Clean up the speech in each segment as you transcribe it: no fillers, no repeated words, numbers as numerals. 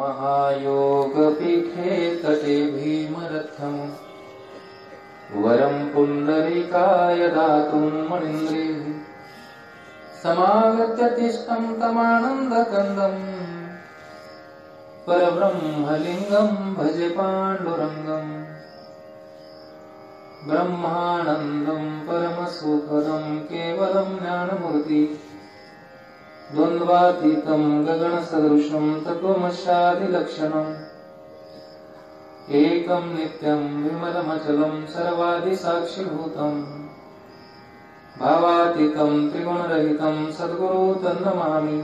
महायोगपीठे तटे भीमरथम् वरं पुण्डरीकाय दातुं मणीन्द्रेः समागत्य तिष्ठं तमानन्दकन्दम् परब्रह्मलिङ्गं भजे पाण्डुरङ्गम् ब्रह्मानन्दं परमसुखदं केवलं ज्ञानमूर्ति द्वन्द्वातीतं गगनसदृशं तत्त्वमस्यादिलक्षणम् एकं नित्यं विमलमचलं सर्वादिसाक्षिभूतं भावातीतं त्रिगुणरहितं सद्गुरु तन्नमामि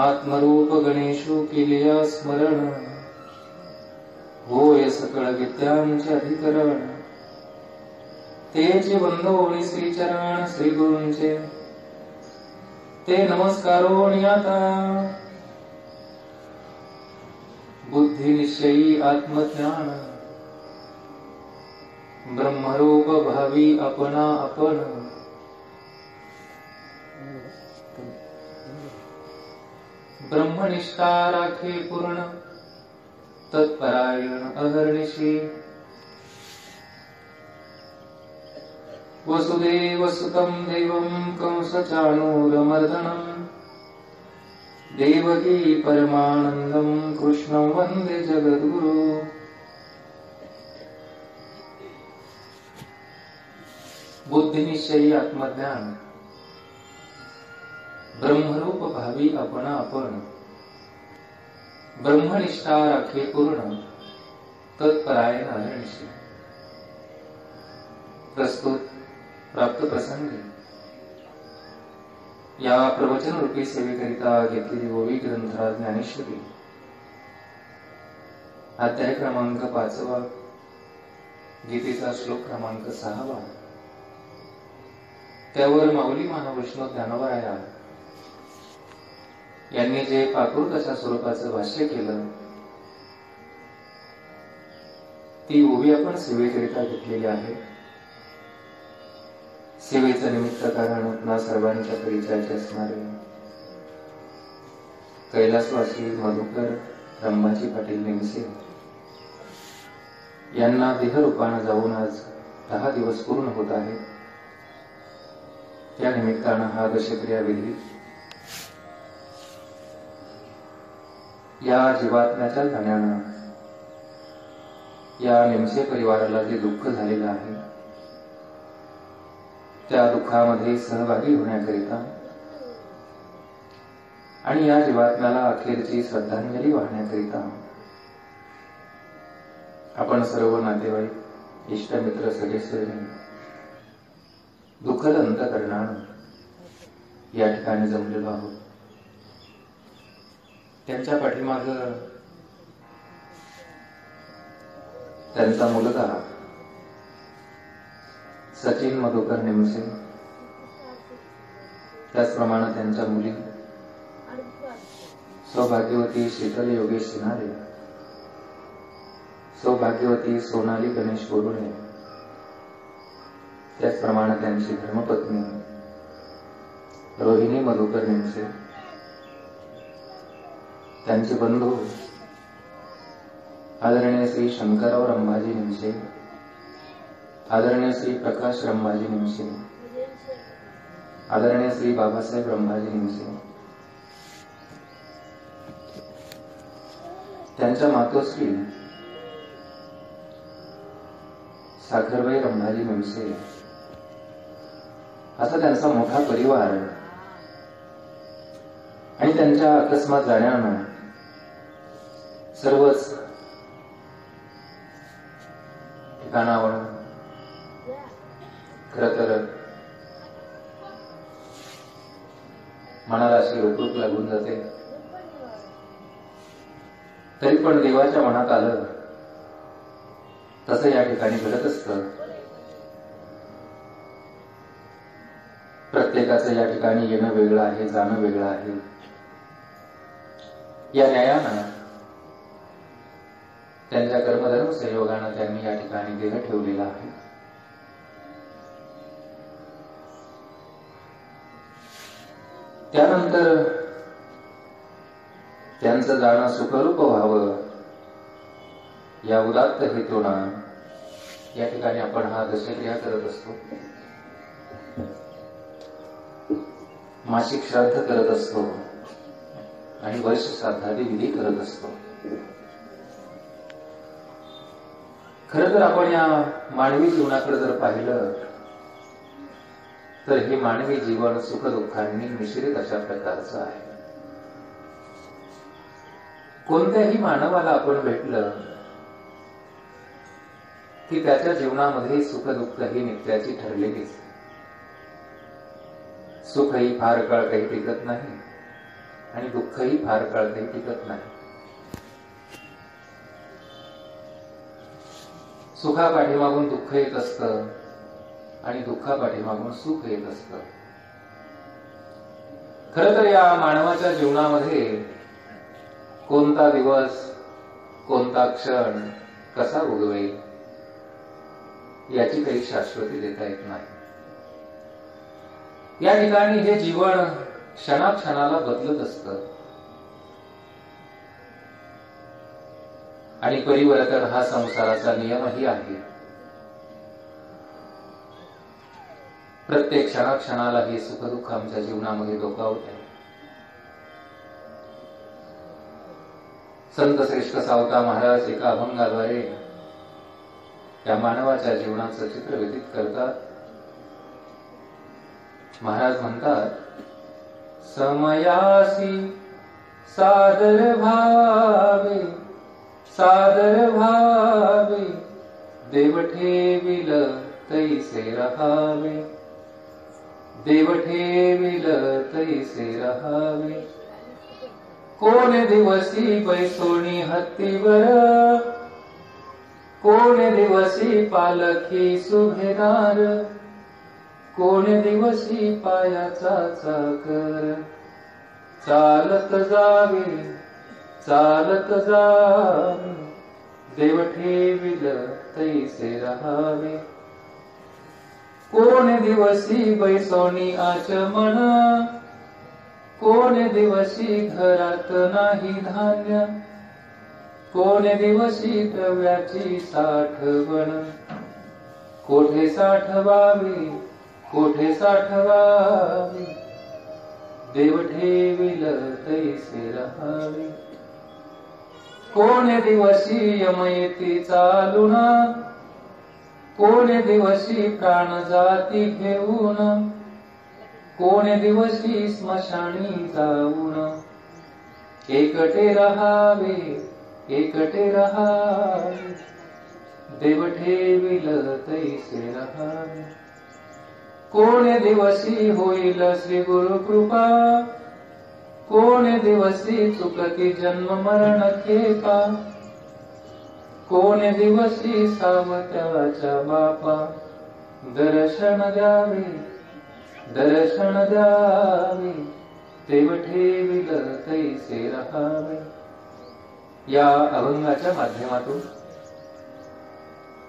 आत्मरूप गणेशो केलिया स्मरण होय सकळ विद्यांचे अधिकरण तेचे बंधोनी श्रीचरण श्री गुरूंचे ते नमस्कारोनी आता बुद्धि निश्चयी आत्मज्ञान ब्रह्मरूप भावी अपना अपन ब्रह्मनिष्ठा राखे पूर्ण तत्परायण अहर्निशी वसुदेव सुतं देवं कंसचाणूरमर्दनम् देवकी परमानंदं कृष्णं वंदे जगद्गुरु। बुद्धिनिश्चयी आत्मज्ञान ब्रह्मरूप भावी अपना आपण ब्रह्मनिष्ठा राखे पूर्ण तत्परायण अहर्निशी। प्रस्तुत प्राप्त प्रसंगी या प्रवचन रूपी सेवेकरिता घेतलेली ओवी ग्रंथराज ज्ञानेश्वरी अध्याय क्रमांक 5 गीतेचा श्लोक क्रमांक 6 त्यावर माऊली मानव वैष्णव ज्ञानोबराया यांनी जे प्राकृत अशा स्वरूपाचं भाष्य केलं ती ओवी आपण सेवेकरिता घेतलेली आहे। सेवेचं निमित्त कारण आपणा सर्वांच्या परिचयाचे असणारे कैलासवासी मधुकर रंभाजी पाटील निमसे यांना देहरूपानं जाऊन आज 10 दिवस पूर्ण होत आहेत। त्या निमित्तानं हा दशक्रिया विधी या जीवात्म्याच्या जाण्यानं या निमसे परिवाराला जे दुःख झालेलं आहे त्या दुःखामध्ये सहभागी होण्याकरिता आणि या जीवात्म्याला अखेरची श्रद्धांजली वाहण्याकरिता आपण सर्व नातेवाईक इष्टमित्र सदस्यांनी दुःखद अंतःकरणानं या ठिकाणी जमलेलो आहोत। त्यांच्या पाठीमाग त्यांचा मुलगा सचिन मधुकर निमसे त्याचप्रमाणे त्यांच्या मुली सौभाग्यवती शीतल योगेश सिन्हारे सौभाग्यवती सोनाली गणेश बोरुणे त्याचप्रमाणे त्यांची धर्मपत्नी रोहिणी मधुकर निमसे त्यांचे बंधू आदरणीय श्री शंकरराव रंभाजी निमसे आदरणीय श्री प्रकाश रंभाजी निमसे आदरणीय श्री बाबासाहेब रंभाजी निमसे त्यांच्या मातोश्री साखरबाई रंभाजी निमसे असा त्यांचा मोठा परिवार आणि त्यांच्या अकस्मात जाण्यानं सर्वच ठिकाणावर खरं तर मनाला अशी रोखरूप लागून जाते। तरी पण देवाच्या मनात आलं तसं या ठिकाणी घडत असतं। प्रत्येकाचं या ठिकाणी येणं वेगळं आहे, जाणं वेगळं आहे। या न्यायानं त्यांच्या कर्मधर्म संयोगानं त्यांनी या ठिकाणी देह ठेवलेला आहे। त्यानंतर त्यांचं जाणं सुखरूप व्हावं या उदात्त हेतूनं या ठिकाणी आपण हा दशक्रिया करत असतो. मासिक श्राद्ध करत असतो आणि वर्ष श्राद्धादी विधी करत असतो. खरं तर आपण या मानवी जीवनाकडे जर पाहिलं तर हे मानवी जीवन सुखदुःखांनी मिश्रित अशा प्रकारचं आहे. कोणत्याही मानवाला आपण भेटलं की त्याच्या जीवनामध्ये सुखदुःख ही नित्याची ठरलेलीच. सुखही फार काळ काही टिकत नाही आणि दुःखही फार काळ काही टिकत नाही. सुखापाठीमागून दुःख येत असतं आणि दुःखापाठीमागून सुख येत असतं. खरं तर या मानवाच्या जीवनामध्ये कोणता दिवस, कोणता क्षण कसा उगवेल याची काही शाश्वती देता येत नाही. या ठिकाणी हे जीवन क्षणाक्षणाला बदलत असतं आणि परिवर्तन हा संसाराचा नियमही आहे. प्रत्येक क्षणाक्षणाला हे सुखदुःख आमच्या जीवनामध्ये डोकावत आहे. संत श्रेष्ठ सावता महाराज एका अभंगाद्वारे या मानवाच्या जीवनाचं चित्र व्यतीत करतात. महाराज म्हणतात, समयासी सादर भावे, सादर भावे, देव ठेविल तैसे रहावे, देव ठेविल तैसे रहावे. कोण दिवसी बैसोनी हत्तीवर, कोण दिवसी पालखी सुभेदार, कोण दिवसी पायाचा चाकर, चालत जावे, चालत जावे, देव ठेविल तैसे रहावे. कोण दिवसी बैसोनी आचमन, कोण दिवसी घरात नाही धान्य, कोण दिवसी द्रव्याची साठवण, कोठे साठवावी, कोठे साठवावी, देव ठेविल तैसे रहावे. कोण दिवसी यम येती चालून, कोण दिवसी प्राण जाती घेऊन, कोण दिवसी स्मशानी जाऊन, एकटे रहावे, एकटे रहावे, देव ठेविल तैसे रहावे. कोण दिवसी होईल श्री गुरु कृपा, कोण दिवसी चुकती जन्म मरण खेपा, कोण दिवसी सावत्याच्या बापा, दर्शन द्यावे, दर्शन द्यावे, देव ठेविल तैसे रहावे. या अभंगाच्या माध्यमातून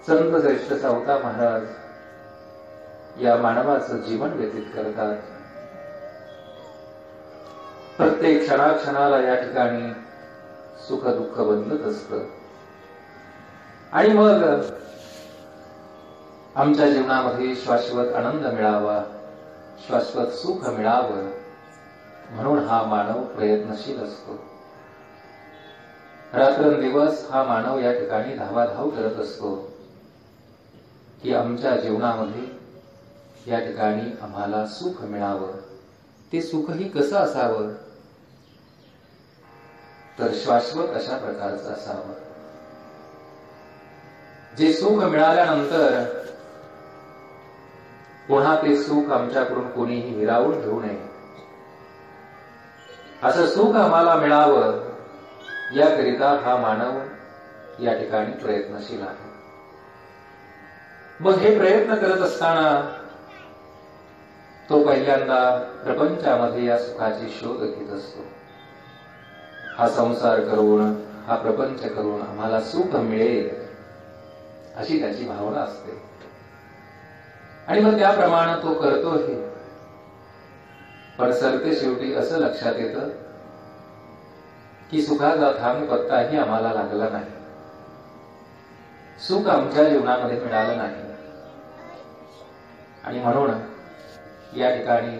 संत श्रेष्ठ सावता महाराज या मानवाचं जीवन व्यतीत करतात. प्रत्येक क्षणाक्षणाला या ठिकाणी सुख दुःख बदलत असतं आणि मग आमच्या जीवनामध्ये शाश्वत आनंद मिळावा, शाश्वत सुख मिळावं म्हणून हा मानव प्रयत्नशील असतो. रात्रंदिवस हा मानव या ठिकाणी धावाधाव करत असतो की आमच्या जीवनामध्ये या ठिकाणी आम्हाला सुख मिळावं. ते सुखही कसं असावं तर शाश्वत अशा प्रकारचं असावं. जे सुख मिळाल्यानंतर पुन्हा ते सुख आमच्याकडून कोणीही हिरावून घेऊ नये, असं सुख आम्हाला मिळावं याकरिता हा मानव या ठिकाणी प्रयत्नशील आहे. मग हे प्रयत्न करत असताना तो पहिल्यांदा प्रपंचामध्ये या सुखाची शोध घेत असतो. हा संसार करून, हा प्रपंच करून आम्हाला सुख मिळेल अशी त्याची भावना असते आणि मग त्याप्रमाणे तो करतोही. पण सरते शेवटी असं लक्षात येतं की सुखाचा थांब पत्ताही आम्हाला लागला नाही, सुख आमच्या जीवनामध्ये मिळालं नाही. आणि म्हणून या ठिकाणी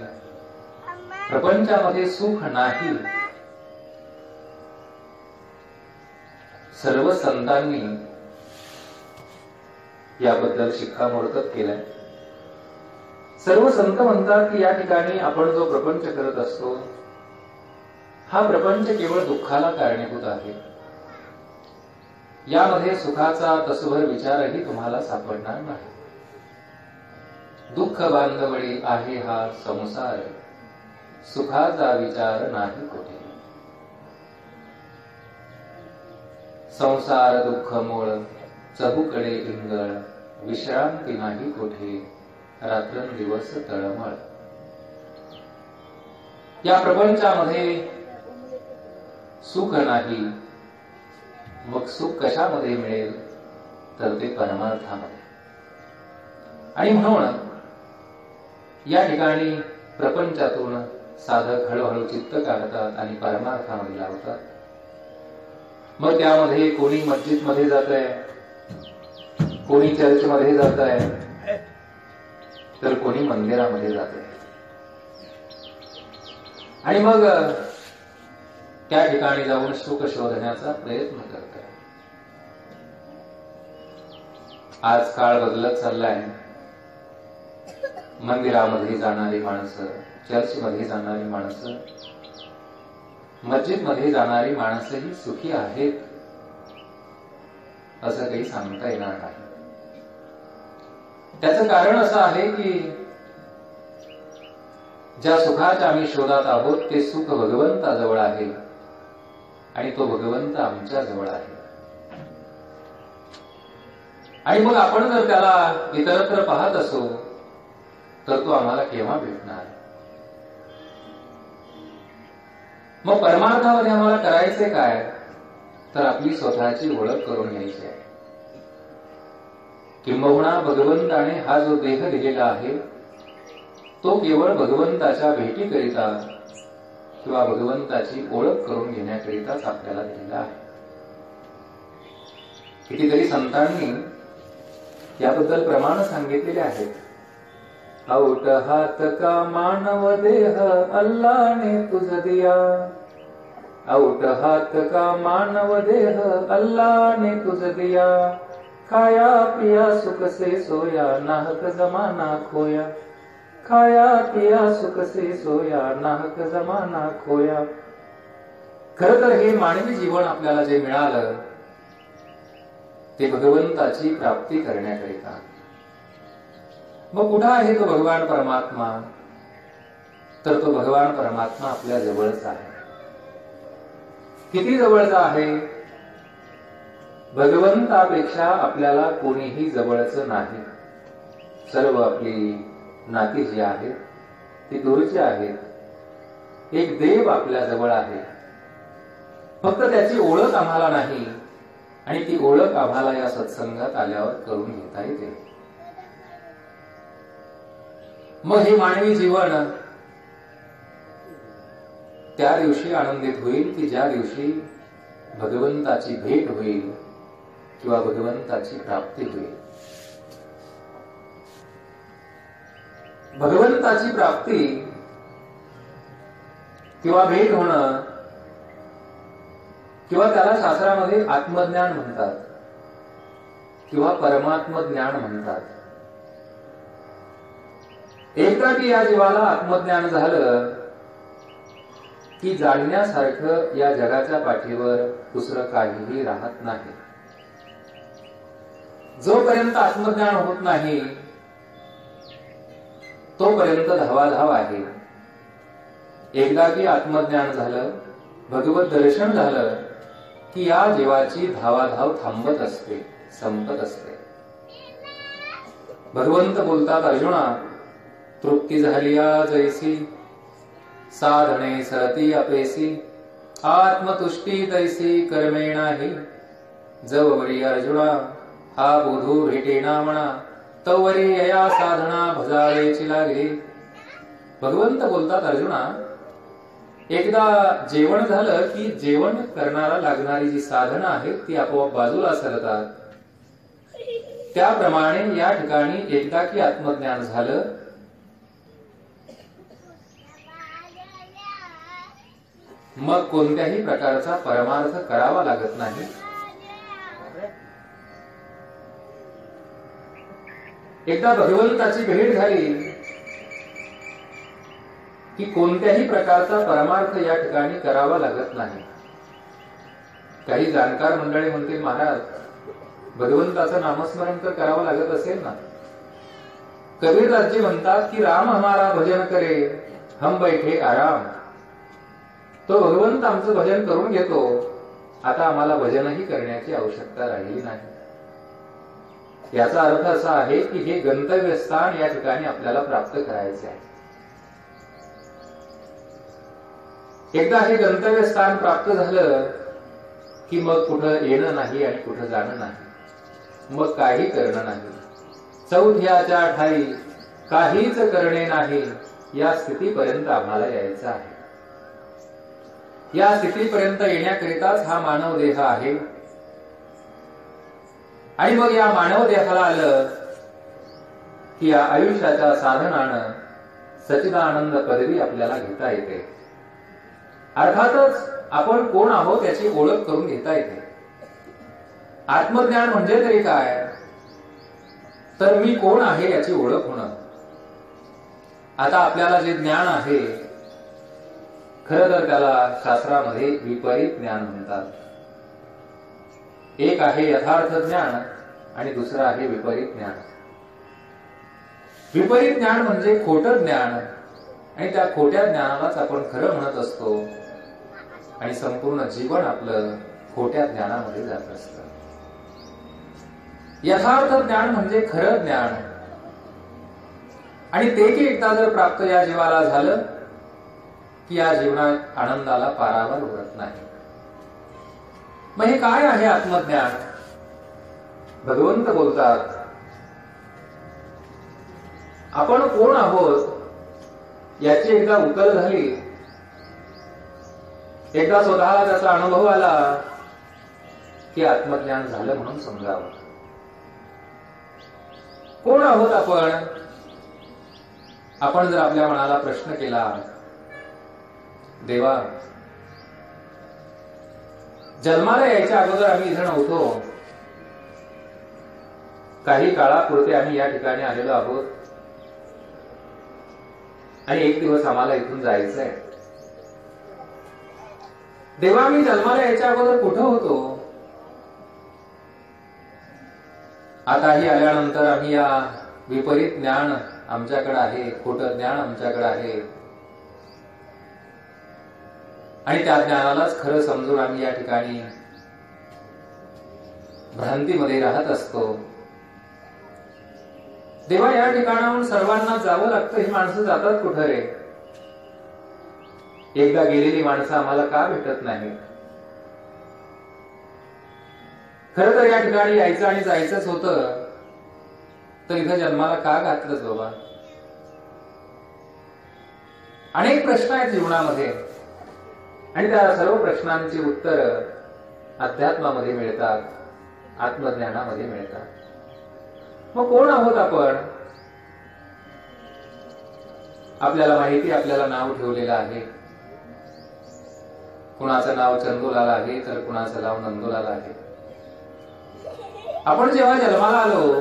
प्रपंचामध्ये सुख नाही. सर्व संतांनी याबद्दल शिक्कामोर्तब केलंय. सर्व संत म्हणतात की या ठिकाणी आपण जो प्रपंच करत असतो हा प्रपंच केवळ दुःखाला कारणीभूत आहे. यामध्ये सुखाचा तसभर विचारही तुम्हाला सापडणार नाही. दुःख बांधवडी आहे हा संसार, सुखाचा विचार नाही कुठे. संसार दुःख मूळ, चहूकडे इंगळ, विश्रांती नाही कुठे, रात्रंदिवस तळमळ. या प्रपंचामध्ये सुख नाही. मग सुख कशामध्ये मिळेल तर ते परमार्थामध्ये. आणि म्हणून या ठिकाणी प्रपंचातून साधक हळूहळू चित्त काढतात आणि परमार्थामध्ये लावतात. मग त्यामध्ये कोणी मस्जिद मध्ये जात आहे, कोणी चर्च मध्ये जात आहे, तर कोणी मंदिरामध्ये जात आहे. आणि मग त्या ठिकाणी जाऊन सुख शोधण्याचा प्रयत्न करत आहे. आज काळ बदलत चाललाय. मंदिरामध्ये जाणारी माणसं, चर्चमध्ये जाणारी माणसं, मस्जिद मध्ये जाणारी माणसंही सुखी आहेत असं काही सांगता येणार नाही. त्याचं कारण असं आहे की ज्या सुखाच्या आम्ही शोधात आहोत ते सुख भगवंताजवळ आहे आणि तो भगवंत आमच्या जवळ आहे. आणि मग आपण जर त्याला इतरत्र पाहत असो तर तो आम्हाला केव्हा भेटणार? मग परमार्थामध्ये आम्हाला करायचे काय तर आपली स्वतःची ओळख करून घ्यायची आहे. किंबहुना भगवंताने हा जो देह दिलेला आहे तो केवळ भगवंताच्या भेटीकरिता किंवा भगवंताची ओळख करून घेण्याकरिताच आपल्याला दिलेला आहे. कितीतरी संतांनी याबद्दल प्रमाण सांगितलेले आहेत. औट हात का मानव देह अल्लाने तुझ दिया, औट हात का मानव देह अल्लाने तुझ दिया, खाया पिया सुख से सोया नाहक जमाना खोया, खाया पिया सुख से सोया नाहक जमाना खोया. खर तर हे मानवी जीवन आपल्याला जे मिळालं ते भगवंताची प्राप्ती करण्याकरिता. मग कुठं आहे तो भगवान परमात्मा तर तो भगवान परमात्मा आपल्या जवळच आहे. किती जवळचा आहे? भगवंतापेक्षा आपल्याला कोणीही जवळचं नाही. सर्व आपली नाती जी आहेत ती दूरची आहेत. एक देव आपल्या जवळ आहे, फक्त त्याची ओळख आम्हाला नाही आणि ती ओळख आम्हाला या सत्संगात आल्यावर करून घेता येते. मग हे मानवी जीवन त्या दिवशी आनंदित होईल की ज्या दिवशी भगवंताची भेट होईल किंवा भगवंताची प्राप्ती होईल. भगवंताची प्राप्ती किंवा भेट होणं किंवा त्याला शास्त्रामध्ये आत्मज्ञान म्हणतात किंवा परमात्म ज्ञान म्हणतात. एकदा की या जीवाला आत्मज्ञान झालं की जाणण्यासारखं या जगाच्या पाठीवर दुसरं काहीही राहत नाही. जोपर्यंत आत्मज्ञान होत नाही तोपर्यंत धावाधाव आहे. एकदा की आत्मज्ञान झालं, भगवत दर्शन झालं की या जीवाची धावाधाव थांबत असते, संपत असते. भगवंत बोलतात, अर्जुना तृप्ती झाली जैसी, साधने सरती अपेसी, आत्मतुष्टी तैसी कर्मे नाही. जववरी अर्जुना हा बोधू भेटेना म्हणा, तवरी या साधना भजावेची लागे. भगवंत बोलतात, अर्जुना एकदा जेवण झालं की जेवण करणारा लागणारी जी साधनं आहेत ती आपोआप बाजूला सरतात. त्याप्रमाणे या ठिकाणी एकदा की आत्मज्ञान झालं मग कोणत्याही प्रकारचा परमार्थ करावा लागत नाही. एकदा भगवंताची भेट झाली की कोणत्याही प्रकारचा परमार्थ या ठिकाणी करावा लागत नाही. काही जाणकार मंडळी म्हणतील, महाराज भगवंताचं नामस्मरण तर करावं लागत असेल ना. कबीरदासजी म्हणतात की राम हमारा भजन करे हम बैठे आराम. तो भगवंत आमचं भजन करून घेतो, आता आम्हाला भजनही करण्याची आवश्यकता राहिली नाही. याचा अर्थ असा आहे की हे गंतव्यस्थान या ठिकाणी आपल्याला प्राप्त करायचे आहे. एकदा हे गंतव्यस्थान प्राप्त झालं की मग कुठं येणं नाही आणि कुठं जाणं नाही, मग काही करणं नाही. चौथ्याच्या ठाई काहीच करणे नाही, या स्थितीपर्यंत आम्हाला यायचं आहे. या स्थितीपर्यंत येण्याकरिताच हा मानव देह आहे. आणि मग या मानव देहाला आलं की या आयुष्याच्या साधनानं सच्चिदानंद पदवी आपल्याला घेता येते. अर्थातच आपण कोण आहोत याची ओळख करून घेता येते. आत्मज्ञान म्हणजे तरी काय, तर मी कोण आहे याची ओळख होणं. आता आपल्याला जे ज्ञान आहे खरं तर त्याला शास्त्रामध्ये विपरीत ज्ञान म्हणतात. एक आहे यथार्थ ज्ञान आणि दुसरं आहे विपरीत ज्ञान. विपरीत ज्ञान म्हणजे खोटं ज्ञान, आणि त्या खोट्या ज्ञानालाच आपण खरं म्हणत असतो आणि संपूर्ण जीवन आपलं खोट्या ज्ञानामध्ये जात असतं. यथार्थ ज्ञान म्हणजे खरं ज्ञान, आणि ते की एकदा जर प्राप्त या जीवाला झालं की या जीवनात आनंदाला पारावर उरत नाही. मग हे काय आहे आत्मज्ञान? भगवंत बोलतात, आपण कोण आहोत याची एकदा उकल झाली, एकदा स्वतःला त्याचा अनुभव आला की आत्मज्ञान झालं म्हणून समजावं. कोण आहोत आपण? आपण जर आपल्या मनाला प्रश्न केला, देवा जन्माला यायच्या अगोदर आम्ही इथे नव्हतो, काही काळापुरते आम्ही या ठिकाणी आलेलो आहोत आणि एक दिवस आम्हाला इथून जायचंय. देवा मी जन्माला यायच्या अगोदर कुठं होतो? आताही आल्यानंतर आम्ही या विपरीत ज्ञान आमच्याकडे आहे, खोटं ज्ञान आमच्याकडे आहे, आणि त्या ज्ञानालाच खरं समजून आम्ही या ठिकाणी भ्रांतीमध्ये राहत असतो. देवा या ठिकाणाहून सर्वांना जावं लागतं, ही माणसं जातात कुठं रे? एकदा गेलेली माणसं आम्हाला का भेटत नाही? खरं तर या ठिकाणी यायचं आणि जायचंच होतं, तर इथं जन्माला का घातलंच बाबा? अनेक प्रश्न आहेत जीवनामध्ये, आणि त्या सर्व प्रश्नांची उत्तर अध्यात्मामध्ये मिळतात, आत्मज्ञानामध्ये मिळतात. मग कोण आहोत आपण? आपल्याला माहिती, आपल्याला नाव ठेवलेलं आहे. कुणाचं नाव चंदूलाल आहे तर कुणाचं नाव नंदूलाल आहे. आपण जेव्हा जन्माला आलो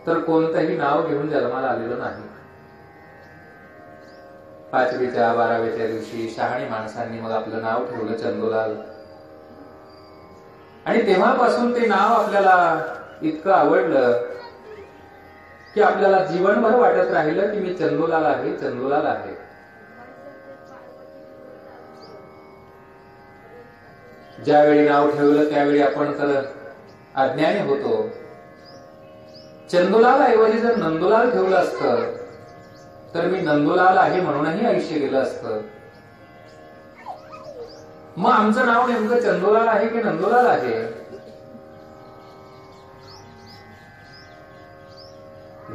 तर कोणतंही नाव घेऊन जन्माला आलेलो नाही. 5वीच्या 12वीच्या दिवशी शहाणी माणसांनी मग आपलं नाव ठेवलं चंदूलाल, आणि तेव्हापासून ते नाव आपल्याला इतकं आवडलं की आपल्याला जीवनभर वाटत राहिलं की मी चंदूलाल आहे, चंदूलाल आहे. ज्यावेळी नाव ठेवलं त्यावेळी आपण तर अज्ञानी होतो. चंदूलाल ऐवजी जर नंदूलाल ठेवलं असतं तर मी नंदूलाल आहे म्हणूनही आयुष्य गेलं असतं. मग आमचं नाव नेमकं चंदूलाल आहे की नंदूलाल आहे?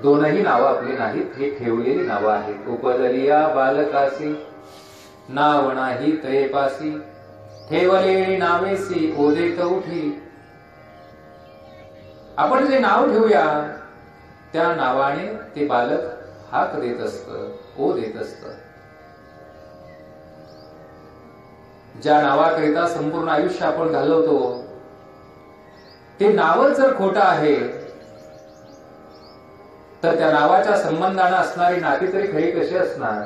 दोनही नावं आपली नाहीत, ही ठेवलेली नावं आहेत. उपदलिया बालकासी नाव नाही तयेपासी, ठेवलेली नावेसी ओदेत उठी. आपण जे नाव ठेवूया त्या नावाने ते बालक हाक देत असतं, ओ देत असतं. ज्या नावाकरिता संपूर्ण आयुष्य आपण घालवतो ते नावच जर खोटं आहे तर त्या नावाच्या संबंधाने असणारी नाती तरी खरी कशी असणार?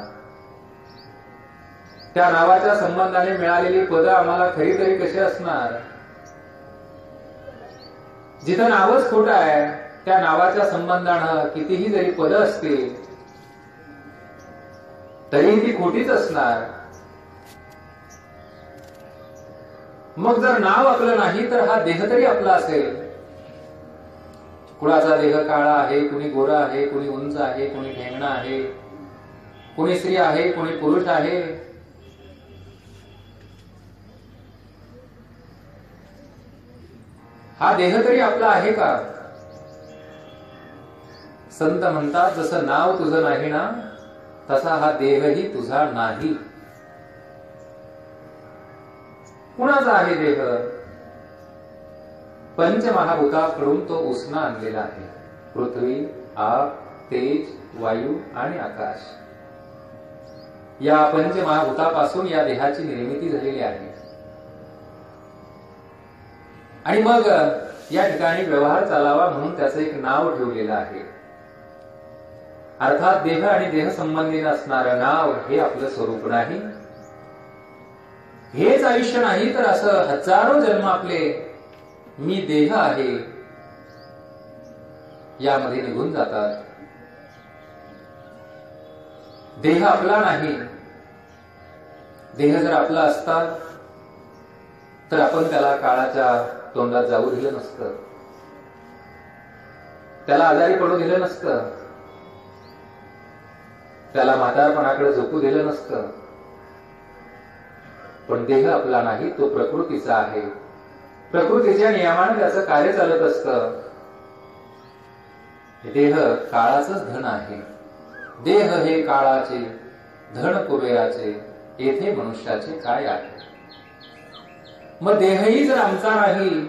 त्या नावाच्या संबंधाने मिळालेली पदं आम्हाला खरी तरी कशी असणार? जिथं नावच खोटं आहे त्या नावाच्या संबंधानं कितीही जरी पदं असतील तरीही ती खोटीच असणार. मग जर नाव आपलं नाही तर हा देह तरी आपला असेल. कुणाचा देह काळा आहे, कुणी गोरा आहे, कुणी उंच आहे, कुणी ठेंगणा आहे, कुणी स्त्री आहे, कुणी पुरुष आहे. हा देह तरी आपला आहे का? संत म्हणतात जसं नाव तुझं नाही ना तसा हा देहही तुझा नाही. कुणाचा आहे देह? पंचमहाभूताकडून तो उसना आणलेला आहे. पृथ्वी, आप, तेज, वायू आणि आकाश या पंचमहाभूतापासून या देहाची निर्मिती झालेली आहे. आणि मग या ठिकाणी व्यवहार चालावा म्हणून त्याचं एक नाव ठेवलेलं आहे. अर्थात देह आणि देह संबंधीने असणारं नाव हे आपलं स्वरूप नाही. हेच आयुष्य नाही तर असं हजारो जन्म आपले मी देह आहे यामध्ये निघून जातात. देह आपला नाही. देह जर आपला असता तर आपण त्याला काळाच्या तोंडात जाऊ दिलं नसतं, त्याला आजारी पडू दिलं नसतं, त्याला म्हातारपणाकडे झोपू दिलं नसतं. पण देह आपला नाही, तो प्रकृतीचा आहे. प्रकृतीच्या नियमाने त्याचं कार्य चालत असतं. देह काळाचंच धन आहे. देह हे काळाचे धन कुबेराचे, येथे मनुष्याचे काय आहे? मग देहही जर आमचा नाही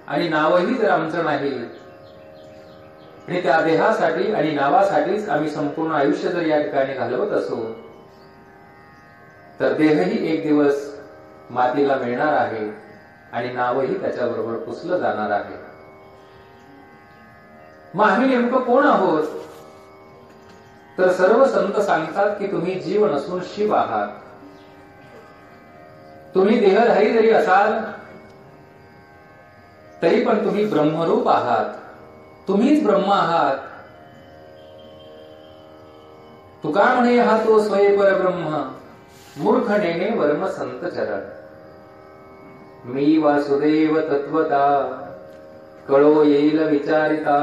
आणि नावही जर आमचं नाही आणि त्या देहासाठी आणि नावासाठीच आम्ही संपूर्ण आयुष्य जर या ठिकाणी घालवत असो तर देहही एक दिवस मातीला मिळणार आहे आणि नावही त्याच्याबरोबर पुसलं जाणार आहे. मग आम्ही नेमकं कोण आहोत? तर सर्व संत सांगतात की तुम्ही जीव नसून शिव आहात. तुम्ही देहधारी जरी असाल तरी पण तुम्ही ब्रह्मरूप आहात. तुम्हीच ब्रह्म आहात. तुका म्हणे हा तो स्वये परब्रह्म, मूर्ख नेने वर्म संत चरण. मी वासुदेव तत्वता, कळो येईल विचारिता,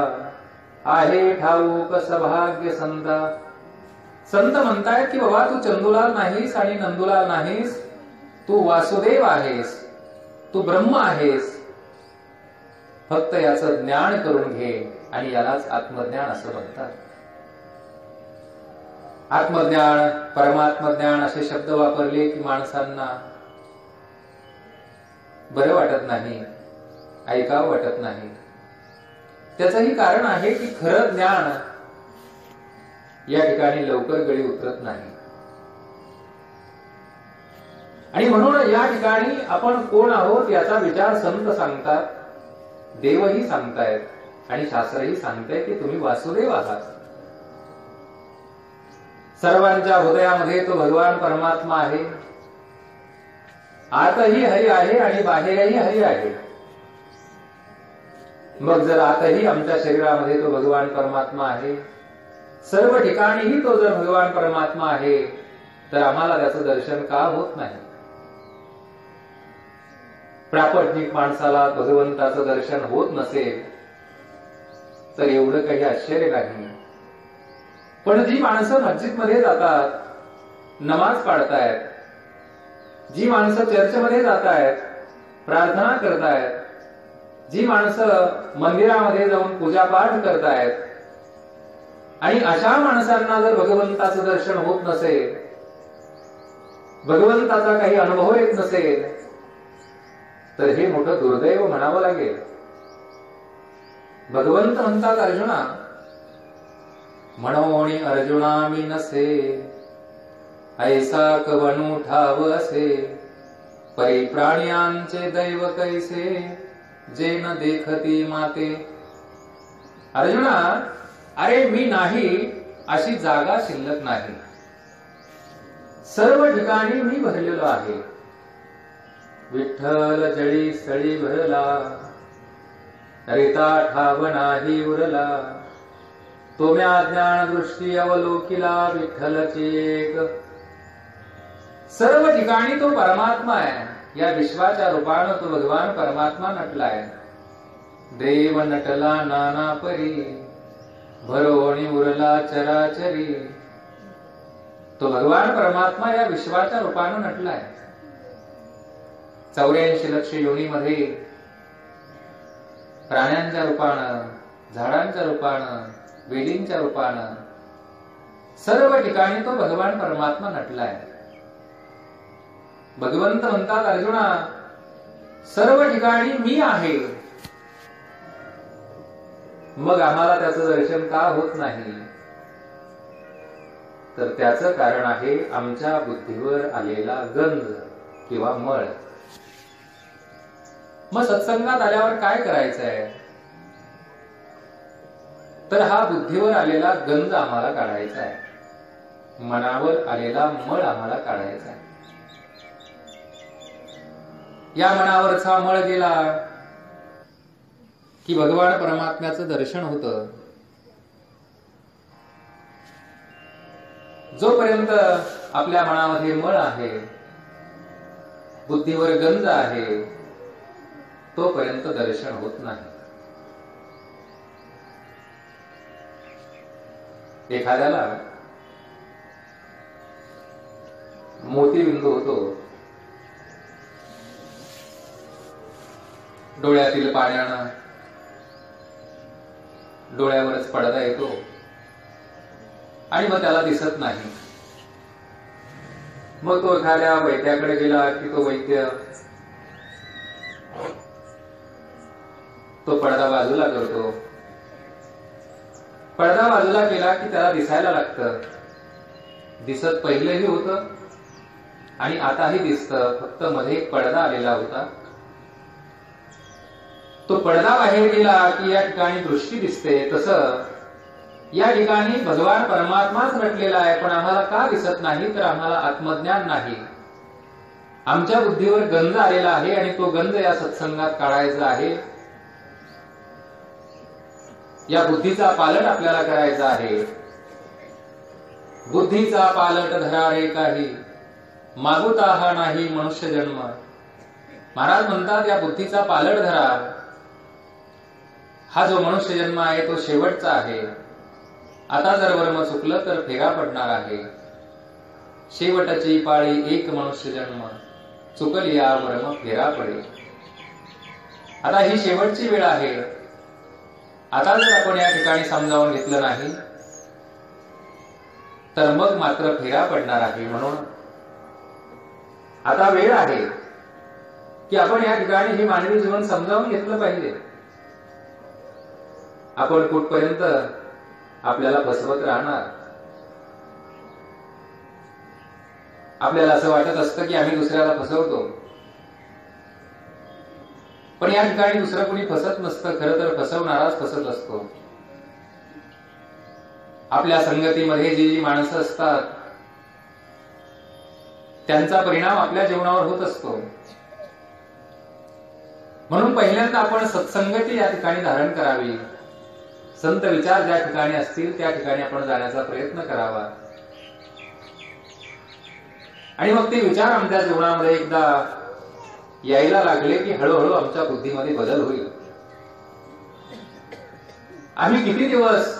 आहे ठाऊक सभाग्य संता. संत म्हणतायत की बाबा तू चंदूलाल नाहीस आणि नंदूलाल नाहीस, तू वासुदेव आहेस, तू ब्रह्म आहेस. फक्त याचं ज्ञान करून घे आणि यालाच आत्मज्ञान असं म्हणतात. आत्मज्ञान, परमात्मज्ञान असे शब्द वापरले की माणसांना बरं वाटत नाही, ऐकावं वाटत नाही. त्याचंही कारण आहे की खरं ज्ञान या ठिकाणी लवकर गळी उतरत नाही. आणि म्हणून या ठिकाणी आपण कोण आहोत याचा विचार संत सांगतात, देवही सांगतायत आणि शास्त्रही सांगताय की तुम्ही वासुदेव आहात. सर्वांच्या हृदयामध्ये तो भगवान परमात्मा आहे. आतही हरी आहे आणि बाहेरही हरी आहे. मग जर आतही आमच्या शरीरामध्ये तो भगवान परमात्मा आहे, सर्व ठिकाणीही तो जर भगवान परमात्मा आहे, तर आम्हाला त्याचं दर्शन का होत नाही? प्रापंचिक माणसाला भगवंताचं दर्शन होत नसेल तर एवढं काही आश्चर्य नाही. पण जी माणसं मस्जिदमध्ये जातात, नमाज पाळतायत, जी माणसं चर्चमध्ये जातायत, प्रार्थना करतायत, जी माणसं मंदिरामध्ये जाऊन पूजापाठ करतायत, आणि अशा माणसांना जर भगवंताचं दर्शन होत नसेल, भगवंताचा काही अनुभव येत नसेल, तर हे मोठं दुर्दैव म्हणावं लागेल. भगवंत म्हणतात अर्जुना, म्हणोनी अर्जुना मी नसे, ऐसा कवणू ठाव असे, परी प्राण्यांचे दैव कैसे, जे न देखती माते. अर्जुना, अरे मी नाही अशी जागा शिल्लक नाही. सर्व ठिकाणी मी भरलेलो आहे. विठ्ठल जळी स्थळी भरला, रिता ठाव नाही उरला. तो म्या ज्ञान दृष्टी अवलोकिला, विठ्ठलची एक. सर्व ठिकाणी तो परमात्मा आहे. या विश्वाच्या रूपानं तो भगवान परमात्मा नटलाय. देव नटला नाना परी, भरोणी उरला चराचरी. तो भगवान परमात्मा या विश्वाच्या रूपानं नटलाय. 84 लक्ष योनीमध्ये प्राण्यांच्या रूपानं, झाडांच्या रूपानं, वेलींच्या रूपानं सर्व ठिकाणी तो भगवान परमात्मा नटलाय. भगवंत म्हणतात अर्जुना, सर्व ठिकाणी मी आहे. मग आम्हाला त्याचं दर्शन का होत नाही? तर त्याचं कारण आहे आमच्या बुद्धीवर आलेला गंज किंवा मळ. मग सत्संगात आल्यावर काय करायचंय? तर हा बुद्धीवर आलेला गंज आम्हाला काढायचा आहे. मनावर आलेला मळ आम्हाला काढायचा आहे. या मनावरचा मळ गेला की भगवान परमात्म्याचं दर्शन होतं. जोपर्यंत आपल्या मनामध्ये मळ आहे, बुद्धीवर गंज आहे, तोपर्यंत दर्शन होत नाही. एखाद्याला मोतीबिंदू होतो, डोळ्यातील पाण्यानं डोळ्यावरच पडदा येतो आणि मग त्याला दिसत नाही. मग तो एखाद्या वैद्याकडे गेला की तो वैद्य तो पडदा बाजूला करतो. पडदा बाजूला केला की त्याला दिसायला लागतं. दिसत पहिलेही होतं आणि आताही दिसतं, फक्त मध्ये एक पडदा आलेला होता. तो पडदा बाहेर गेला की या ठिकाणी दृष्टी दिसते. तसं या ठिकाणी भगवान परमात्माच नटलेला आहे, पण आम्हाला का दिसत नाही? तर आम्हाला आत्मज्ञान नाही. आमच्या बुद्धीवर गंज आलेला आहे आणि तो गंज या सत्संगात काढायचा आहे. या बुद्धीचा पालट आपल्याला करायचा आहे. बुद्धीचा पालट धरा रे काही, मागुता हा नाही मनुष्य जन्म. महाराज म्हणतात या बुद्धीचा पालट धरा. हा जो मनुष्य जन्म आहे तो शेवटचा आहे. आता जर वर्म चुकलं तर फेगा पडणार आहे. शेवटची पाळी एक मनुष्य जन्म, चुकली या वर्म फेरा पडे. आता ही शेवटची वेळ आहे. आता जर आपण या ठिकाणी समजावून घेतलं नाही तर मग मात्र फेरा पडणार आहे. म्हणून आता वेळ आहे की आपण या ठिकाणी हे मानवी जीवन समजावून घेतलं पाहिजे. आपण कुठपर्यंत आपल्याला फसवत राहणार? आपल्याला असं वाटत असतं की आम्ही दुसऱ्याला फसवतो, पण या ठिकाणी दुसरं कोणी फसत नसतं. खरं तर फसवणाराच फसत असतो. आपल्या संगतीमध्ये जी माणसं असतात त्यांचा परिणाम आपल्या जीवनावर होत असतो. म्हणून पहिल्यांदा आपण सत्संगती या ठिकाणी धारण करावी. संत विचार ज्या ठिकाणी असतील त्या ठिकाणी आपण जाण्याचा प्रयत्न करावा. आणि मग ते विचार आमच्या जीवनामध्ये एकदा यायला लागले की हळूहळू आमच्या बुद्धीमध्ये बदल होईल. आम्ही किती दिवस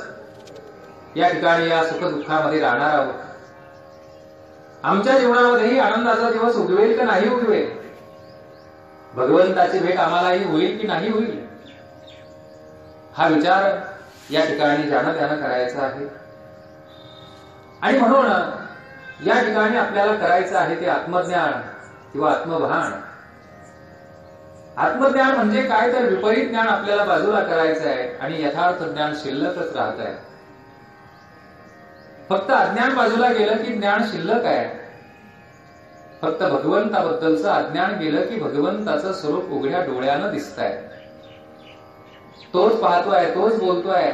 या ठिकाणी या सुखदुःखामध्ये राहणार आहोत? आमच्या जीवनामध्येही आनंदाचा दिवस उगवेल की नाही उगवेल? भगवंताची भेट आम्हालाही होईल की नाही होईल? हा विचार या ठिकाणी ज्यानं त्यानं करायचा आहे. आणि म्हणून या ठिकाणी आपल्याला करायचं आहे ते आत्मज्ञान किंवा आत्मभान. आत्मज्ञान म्हणजे काय तर विपरीत ज्ञान आपल्याला बाजूला करायचं आहे आणि यथार्थ ज्ञान शिल्लकच राहत आहे. फक्त अज्ञान बाजूला गेलं की ज्ञान शिल्लक आहे. फक्त भगवंताबद्दलचं अज्ञान गेलं की भगवंताचं स्वरूप उघड्या डोळ्यानं दिसतंय. तोच पाहतोय, तोच बोलतोय,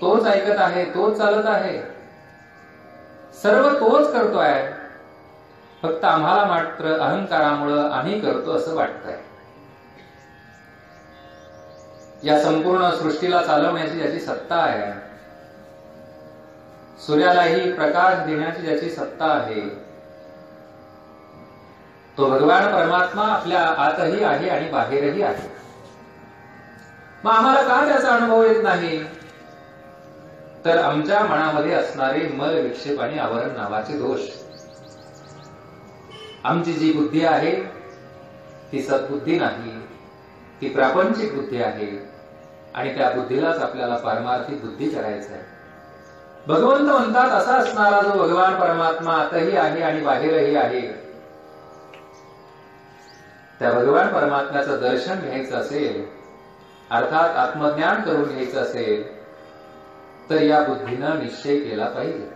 तोच ऐकत आहे, तोच चालत आहे, सर्व तोच करतोय. फक्त आम्हाला मात्र अहंकारामुळं आम्ही करतो असं वाटतंय. या संपूर्ण सृष्टीला चालवण्याची ज्याची सत्ता आहे, सूर्यालाही प्रकाश देण्याची ज्याची सत्ता आहे, तो भगवान परमात्मा आपल्या आतही आहे आणि बाहेरही आहे. मग आम्हाला का त्याचा अनुभव येत नाही? तर आमच्या मनामध्ये असणारे मल, विक्षेप आणि आवरण नावाचे दोष. आमची जी बुद्धी आहे ती सद्बुद्धी नाही, ती प्रापंचिक बुद्धी आहे आणि त्या बुद्धीलाच आपल्याला पारमार्थिक बुद्धी करायचं आहे. भगवंत म्हणतात असा असणारा जो भगवान परमात्मा आतही आहे आणि बाहेरही आहे, त्या भगवान परमात्म्याचं दर्शन घ्यायचं असेल, अर्थात आत्मज्ञान करून घ्यायचं असेल, तर या बुद्धीनं निश्चय केला पाहिजे.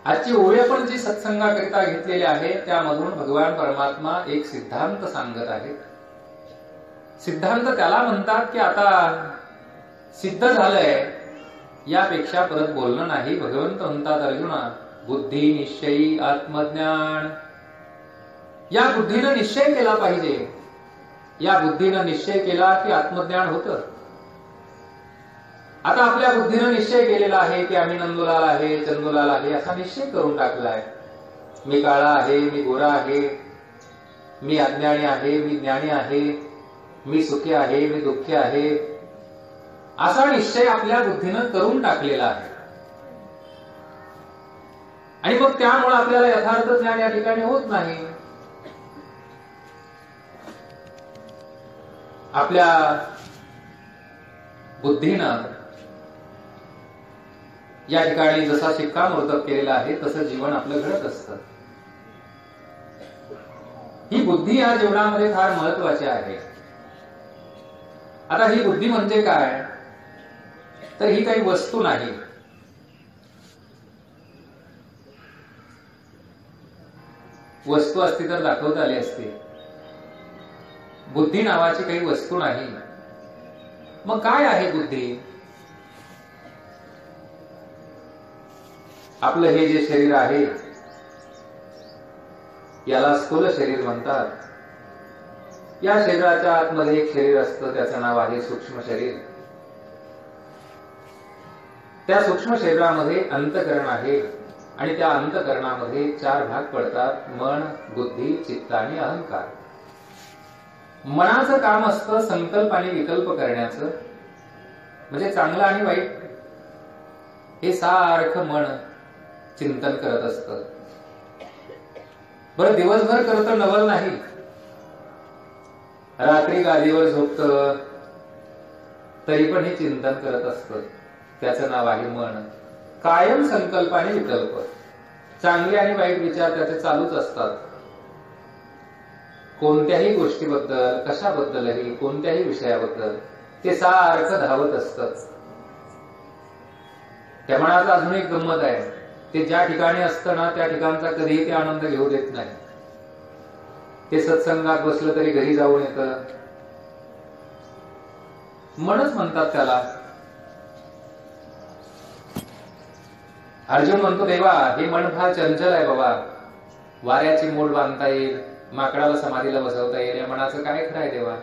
आजची ओळी आपण जी सत्संगाकरिता घेतलेली आहे त्यामधून भगवान परमात्मा एक सिद्धांत सांगत आहेत. सिद्धांत त्याला म्हणतात की आता सिद्ध झालंय, यापेक्षा परत बोलणं नाही. भगवंत म्हणतात अर्जुना, बुद्धी निश्चयी आत्मज्ञान. या बुद्धीनं निश्चय केला पाहिजे. या बुद्धीनं निश्चय केला की आत्मज्ञान होतं. आता आपल्या बुद्धीनं निश्चय केलेला आहे की आम्ही नंदुलाल आहे, चंदुलाल आहे असा निश्चय करून टाकलाय. मी काळा आहे, मी गोरा आहे, मी अज्ञानी आहे, मी ज्ञानी आहे, मी सुखी आहे, मी दुःखी आहे, असा निश्चय आपल्या बुद्धीनं करून टाकलेला आहे. आणि मग त्यामुळे आपल्याला यथार्थ ज्ञान या ठिकाणी होत नाही. आपल्या बुद्धीनं या ठिकाणी जसा शिक्कामोर्तब केलेला आहे तसं जीवन आपलं घडत असतं. ही बुद्धी या जीवनामध्ये फार महत्वाची आहे. आता ही बुद्धी म्हणजे काय? तर ही काही वस्तू नाही. वस्तू असती तर दाखवता आली असती. बुद्धी नावाची काही वस्तू नाही. मग काय आहे बुद्धी? आपलं हे जे शरीर आहे याला स्थूल शरीर म्हणतात. या शरीराच्या आतमध्ये एक शरीर असतं, त्याचं नाव आहे सूक्ष्म शरीर. त्या सूक्ष्म शरीरामध्ये अंतःकरण आहे आणि त्या अंतःकरणामध्ये 4 भाग पडतात: मन, बुद्धी, चित्त आणि अहंकार. मनाचं काम असतं संकल्प आणि विकल्प करण्याचं, म्हणजे चांगलं आणि वाईट हे सारखं मन चिंतन करत असतं. बरं, दिवसभर करतं नवल नाही, रात्री गादीवर झोपतं तरी पण हे चिंतन करत असतं. त्याचं नाव आहे मन. कायम संकल्प आणि विकल्प, चांगले आणि वाईट विचार त्याचे चालूच असतात. कोणत्याही गोष्टीबद्दल, कशाबद्दलही, कोणत्याही विषयाबद्दल ते सारखं धावत असतं. त्या मनाचं अजून एक गंमत आहे, ते ज्या ठिकाणी असतं ना त्या ठिकाणचा कधीही ते आनंद घेऊ देत नाही. ते सत्संगात बसलं तरी घरी जाऊन येतं. मनच म्हणतात त्याला. अर्जुन म्हणतो, देवा हे मन फार चंचल आहे बाबा. वाऱ्याची मोड बांधता येईल, माकडाला समाधीला बसवता येईल, या मनाचं काय खरं आहे देवा?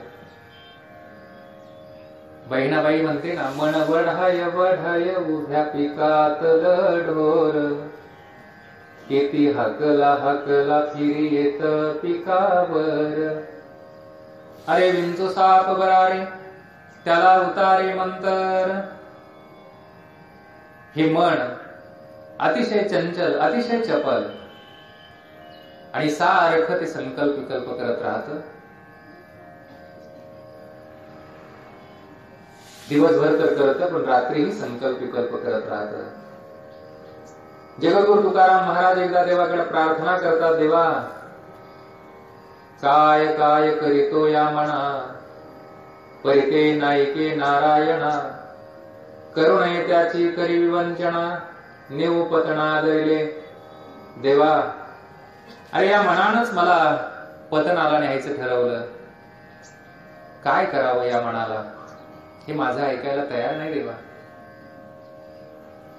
बहिणाबाई म्हणते ना, मन वढाय वढाय उभ्या पिकातलं ढोर, केती हाकला हाकला फिरी येत पिकावर. अरे विंचू साप बरा रे, त्याला उतारे मंतर. हे मन अतिशय चंचल, अतिशय चपल आणि सारखं ते संकल्प विकल्प करत राहत. दिवसभर तर करत पण रात्रीही संकल्प विकल्प करत राहत. जगद्गुरु तुकाराम महाराज एकदा देवाकडे प्रार्थना करतात, देवा काय काय करीतो या मना, परिते नायके नारायणा, करुणे त्याची करी विवंचना, नेऊ पतना दरिले. देवा, अरे या मनानच मला पतनाला न्यायचं ठरवलं, काय करावं या मनाला, हे माझं ऐकायला तयार नाही देवा.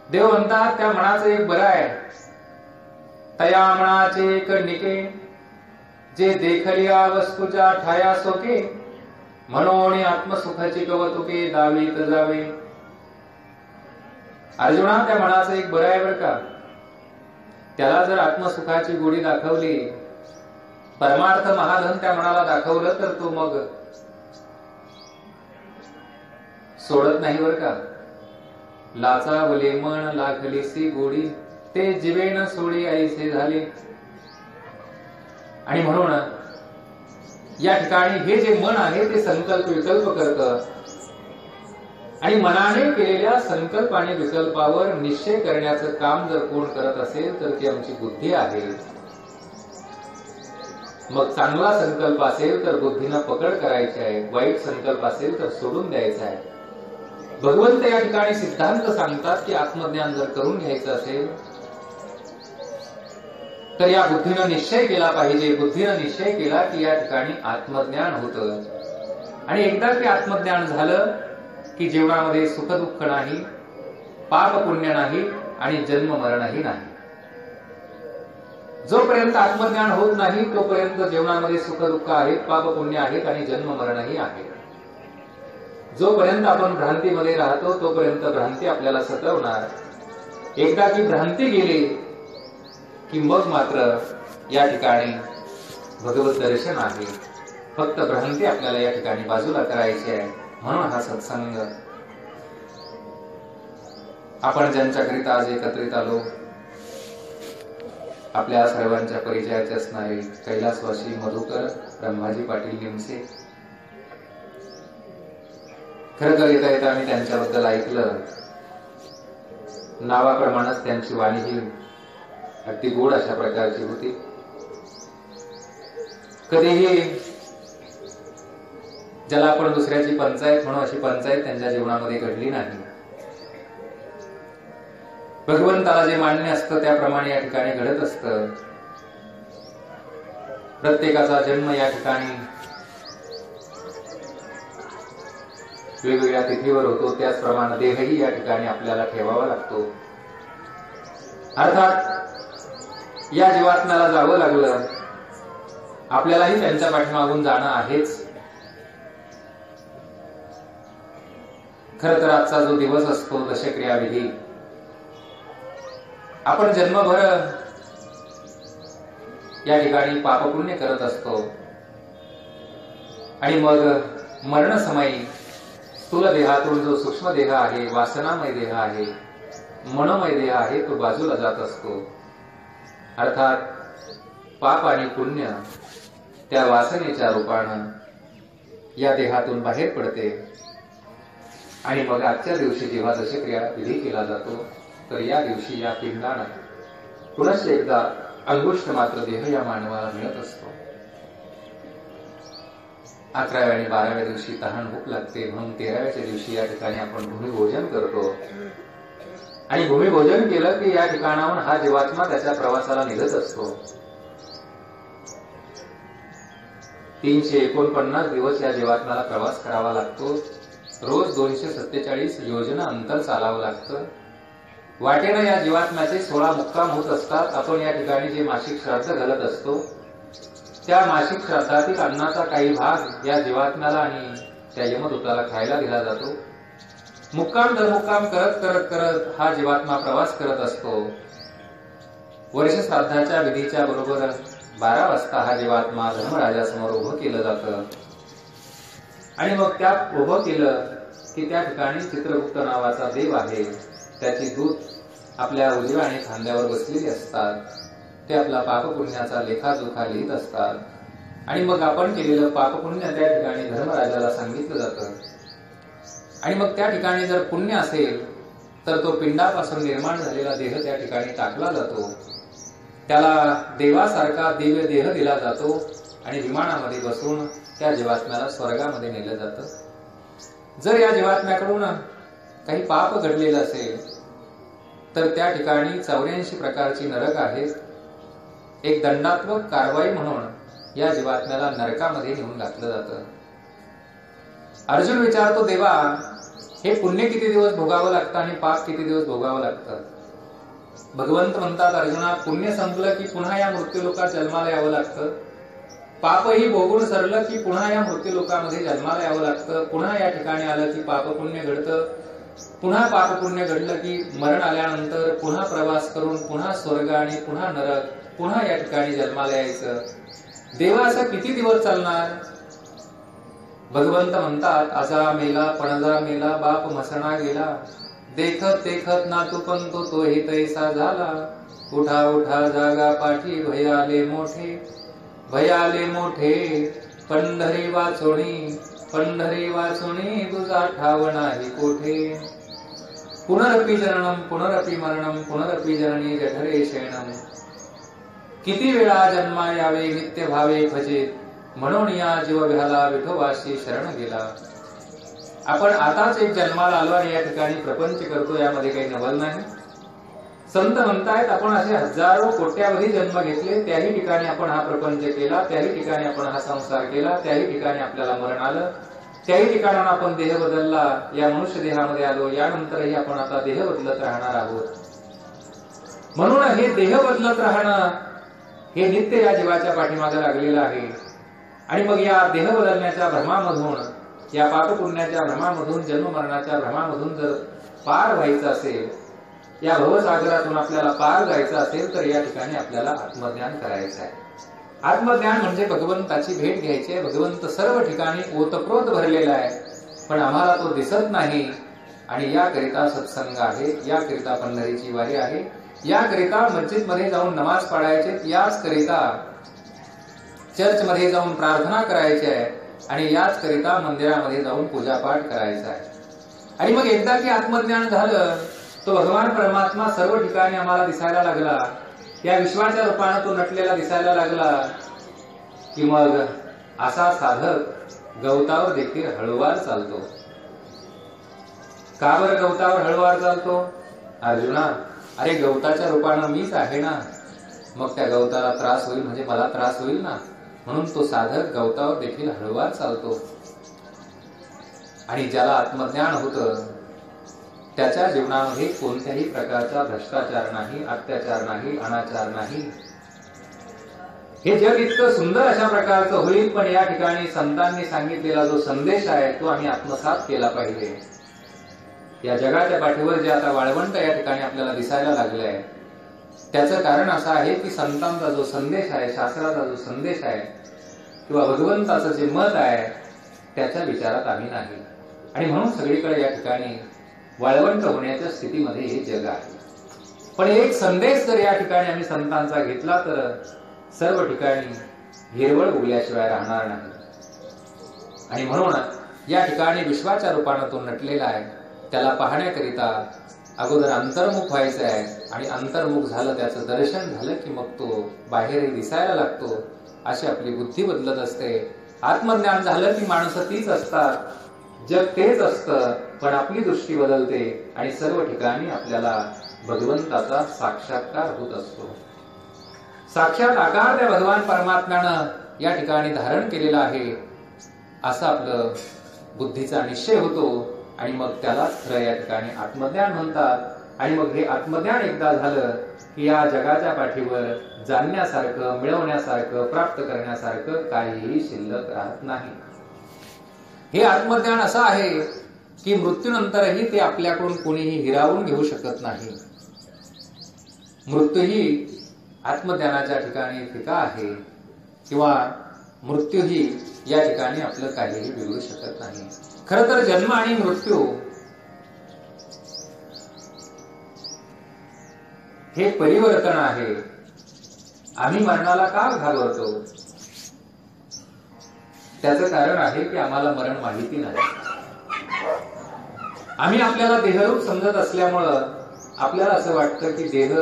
देव म्हणतात त्या मनाचं एक बरं आहे, तया मनाचे कणिके, जे देखलिया वस्तूच्या ठाया सोके, म्हणून आत्मसुखाची कवतुके दावीत जावे. अर्जुना, त्या मनाचं एक बरं आहे बर का, त्याला जर आत्मसुखाची गोडी दाखवली, परमार्थ महाधन त्या मनाला दाखवलं, तर तो मग सोडत नाही बर का. लाचावले मन लागलीसी गोडी, ते जिवेन सोडी ऐसे झाले. आणि म्हणून या ठिकाणी हे जे मन आहे ते संकल्प विकल्प करतं, आणि मनाने केलेल्या संकल्पाने विकल्पावर निश्चय करण्याचं काम जर कोण करत असेल तर ती आमची बुद्धी आहे. मग चांगला संकल्प असेल तर बुद्धीनं पकड करायची आहे, वाईट संकल्प असेल तर सोडून द्यायचा आहे. भगवंत या ठिकाणी सिद्धांत सांगतात की आत्मज्ञान जर करून घ्यायचं असेल तर या बुद्धीनं निश्चय केला पाहिजे. बुद्धीनं निश्चय केला की या ठिकाणी आत्मज्ञान होतं, आणि एकदा की आत्मज्ञान झालं की जीवनामध्ये सुख दुःख नाही, पाप पुण्य नाही, आणि जन्म मरणही नाही. जोपर्यंत आत्मज्ञान होत नाही तोपर्यंत जीवनामध्ये सुख दुःख आहेत, पाप पुण्य आहेत, आणि जन्म मरणही आहे. जोपर्यंत आपण भ्रांतीमध्ये राहतो तोपर्यंत भ्रांती आपल्याला सतवणार. एकदा की भ्रांती गेली की मग मात्र या ठिकाणी भगवत दर्शन आहे. फक्त भ्रांती आपल्याला या ठिकाणी बाजूला करायची आहे. म्हणून हा सत्संग आपण ज्यांच्याकरिता आज एकत्रित आलो, आपल्या सर्वांच्या परिचयाचे असणारे कैलासवासी मधुकर ब्रह्माजी पाटील निमसे. खरं तर येता येता आम्ही त्यांच्याबद्दल ऐकलं, नावाप्रमाणेच त्यांची वाणी ही अगदी गोड अशा प्रकारची होती. कधीही ज्याला आपण दुसऱ्याची पंचायत म्हणून अशी पंचायत त्यांच्या जीवनामध्ये घडली नाही. भगवंताला जे मान्य असतं त्याप्रमाणे या ठिकाणी घडत असतं. प्रत्येकाचा जन्म या ठिकाणी वेगवेगळ्या तिथीवर होतो, त्याचप्रमाणे देहही या ठिकाणी आपल्याला ठेवावा लागतो. अर्थात या जीवात्म्याला जावं लागलं, आपल्यालाही त्यांच्या पाठीमागून जाणं आहेच. खरं तर आजचा जो दिवस असतो दशक्रियाविधी, आपण जन्मभर या ठिकाणी पापपुण्य करत असतो, आणि मग मरणसमयी स्थूल देहातून जो सूक्ष्म देह आहे, वासनामय देह आहे, मनोमय देह आहे, तो बाजूला जात असतो. अर्थात पाप आणि पुण्य त्या वासनेच्या रूपानं या देहातून बाहेर पडते. आणि मग आजच्या दिवशी जेव्हा दशक्रिया विधी केला जातो तर या दिवशी या पिंडानं पुनश्च एकदा अंगुष्ठ मात्र देह या मानवाला मिळत असतो. 11व्या आणि 12व्या दिवशी तहान भूक लागते, म्हणून 13व्याच्या दिवशी या ठिकाणी आपण भूमिभोजन करतो. आणि भूमिभोजन केलं की या ठिकाणाहून हा जीवात्मा त्याच्या प्रवासाला निघत असतो. 349 दिवस या जीवात्म्याला प्रवास करावा लागतो. रोज 247 योजना अंतर चालावं लागतं. वाटेनं या जीवात्म्याचे 16 मुक्काम होत असतात. आपण या ठिकाणी जे मासिक श्राद्ध घालत असतो त्या मासिक श्राद्धातील अन्नाचा काही भाग या जीवात्म्याला आणि त्या यमदूताला खायला दिला जातो. मुक्काम दर मुक्काम करत करत करत हा जीवात्मा प्रवास करत असतो. वर्ष श्राद्धाच्या विधीच्या बरोबर 12 वाजता हा जीवात्मा धर्मराजासमोर उभं केलं जातं. आणि मग त्या उभं केलं की त्या ठिकाणी चित्रगुप्त नावाचा देव आहे, त्याची दूत आपल्या उजव्या आणि खांद्यावर बसलेली असतात. ते आपला पापपुण्याचा लेखाजोखा लिहित असतात. आणि मग आपण केलेलं पापपुण्य त्या ठिकाणी धर्मराजाला सांगितलं जातं. आणि मग त्या ठिकाणी जर पुण्य असेल तर तो पिंडापासून निर्माण झालेला देह त्या ठिकाणी टाकला जातो, त्याला देवासारखा दिव्य देह दिला जातो आणि विमानामध्ये बसून त्या जीवात्म्याला स्वर्गामध्ये नेलं जातं। जर या जीवात्म्याकडून काही पाप घडलेलं असेल तर त्या ठिकाणी 84 प्रकारची नरक आहेत। एक दंडात्मक कारवाई म्हणून या जीवात्म्याला नरकामध्ये नेऊन घातलं जातं। अर्जुन विचारतो, देवा हे पुण्य किती दिवस भोगावं लागतं आणि पाप किती दिवस भोगावं लागतं? भगवंत म्हणतात, अर्जुना पुण्य संपलं की पुन्हा या मृत्यूलोकात जन्माला यावं लागतं, पापही भोगून सरलं की पुन्हा या मृत्यूलोकामध्ये जन्माला यावं लागतं, पुन्हा या ठिकाणी आलं की पाप पुण्य घडतं, पुन्हा पाप पुण्य घडलं की मरण आल्यानंतर पुन्हा प्रवास करून पुन्हा स्वर्ग आणि पुन्हा नरक, पुन्हा या ठिकाणी जन्माला यायचं। देवा असं किती दिवस चालणार? भगवंत म्हणतात, आजा मेला पणजा मेला बाप मसणा गेला, देखत देखत नातू पंतो तोही तैसा झाला, उठा उठा जागा पाठी भयाले मोठे, भयाले मोठे, पंढरी वाचोणी पंढरी वाचोणी तुझा ठाव नाही कोठे, पुनरपि जननम पुनरपि मरणम पुनरपि जननी जठरे शयनम, किती वेळा जन्मा यावे नित्य भावे भजे, म्हणून या जीव विहाला विठोबाशी शरण गेला। आपण आताच एक जन्माला आलो आणि या ठिकाणी प्रपंच करतो, यामध्ये काही नवल नाही। संत म्हणतायत, आपण असे हजारो कोट्यावधी जन्म घेतले, त्याही ठिकाणी आपण हा प्रपंच केला, त्याही ठिकाणी आपण हा संसार केला, त्याही ठिकाणी आपल्याला मरण आलं, त्याही ठिकाणाहून आपण देह बदलला, या मनुष्य देहामध्ये आलो, यानंतरही आपण आता देह बदलत राहणार आहोत। म्हणून हे देह बदलत राहणं हे नित्य या जीवाच्या पाठीमागे लागलेलं आहे। आणि मग या देह बदलण्याच्या भ्रमामधून, या पापपुण्याच्या भ्रमामधून, जन्म मरणाच्या भ्रमामधून जर पार व्हायचं असेल, या भवसागरातून आपल्याला पार जायचं असेल, तर या ठिकाणी आपल्याला आत्मज्ञान करायचं आहे। आत्मज्ञान म्हणजे भगवंताची भेट घ्यायची आहे। भगवंत सर्व ठिकाणी ओतप्रोत भरलेला आहे, पण आम्हाला तो दिसत नाही, आणि याकरिता सत्संग आहे, याकरिता पंढरीची वारी आहे, याकरिता मस्जिद मध्ये जाऊन नमाज पढायचे, याच करिता चर्च मध्ये जाऊन प्रार्थना करायची आहे, आणि याच करिता मंदिरामध्ये जाऊन पूजापाठ करायचा आहे। आणि मग एकदा की आत्मज्ञान झालं, तो भगवान परमात्मा सर्व ठिकाणी आम्हाला दिसायला लागला, या विश्वाच्या रूपाने तो नटलेला दिसायला लागला, की मग असा साधक गवतावर देखील हळूवार चालतो। का बरं गवतावर हळूवार चालतो? अर्जुना, अरे गवताच्या रूपाने मीच आहे ना, मग त्या गवताला त्रास होईल म्हणजे मला त्रास होईल ना, म्हणून तो साधक गवतावर देखील हळूवार चालतो। आणि ज्याला आत्मज्ञान होतं त्याच्या जीवनामध्ये कोणत्याही प्रकारचा भ्रष्टाचार नाही, अत्याचार नाही, अनाचार नाही। हे जग इतकं सुंदर अशा प्रकारचं होईल, पण या ठिकाणी संतांनी सांगितलेला जो संदेश आहे तो आम्ही आत्मसात केला पाहिजे। या जगाच्या पाठीवर जे आता वाळवंट या ठिकाणी आपल्याला दिसायला लागलंय, त्याचं कारण असं आहे की संतांचा जो संदेश आहे, शास्त्राचा जो संदेश आहे, किंवा भगवंताचं जे मत आहे, त्याच्या विचारात आम्ही नाही, आणि म्हणून सगळीकडे या ठिकाणी वाळवंट होण्याच्या स्थितीमध्ये हे जग आहे। पण एक संदेश जर या ठिकाणी आम्ही संतांचा घेतला तर सर्व ठिकाणी हिरवळ उगल्याशिवाय राहणार नाही। आणि म्हणून या ठिकाणी विश्वाच्या रूपाने तो नटलेला आहे, त्याला पाहण्याकरिता अगोदर अंतर्मुख व्हायचं आहे, आणि अंतर्मुख झालं, त्याचं दर्शन झालं की मग तो बाहेरही दिसायला लागतो। अशी आपली बुद्धी बदलत असते। आत्मज्ञान झालं की माणसं तीच असतात, जग तेच असतं, पण आपली दृष्टी बदलते आणि सर्व ठिकाणी आपल्याला भगवंताचा साक्षात्कार होत असतो। साक्षात आकार त्या भगवान परमात्म्यानं या ठिकाणी धारण केलेला आहे, असं आपलं बुद्धीचा निश्चय होतो, आणि मग त्यालाच खरं या ठिकाणी आत्मज्ञान म्हणतात। आणि मग हे आत्मज्ञान एकदा झालं की या जगाच्या पाठीवर जाणण्यासारखं, मिळवण्यासारखं, प्राप्त करण्यासारखं काहीही शिल्लक राहत नाही। हे आत्मज्ञान असं आहे की मृत्यूनंतरही ते आपल्याकडून कोणीही हिरावून घेऊ शकत नाही। मृत्यूही आत्मज्ञानाच्या ठिकाणी फिका आहे, किंवा मृत्यूही या ठिकाणी आपलं काहीही बिघडू शकत नाही। खरं तर जन्म आणि मृत्यू हे परिवर्तन आहे। आम्ही मरणाला का घाबरतो? त्याचं कारण आहे की आम्हाला मरण माहिती नाही। आम्ही आपल्याला देहरूप समजत असल्यामुळं आपल्याला असं वाटतं की देह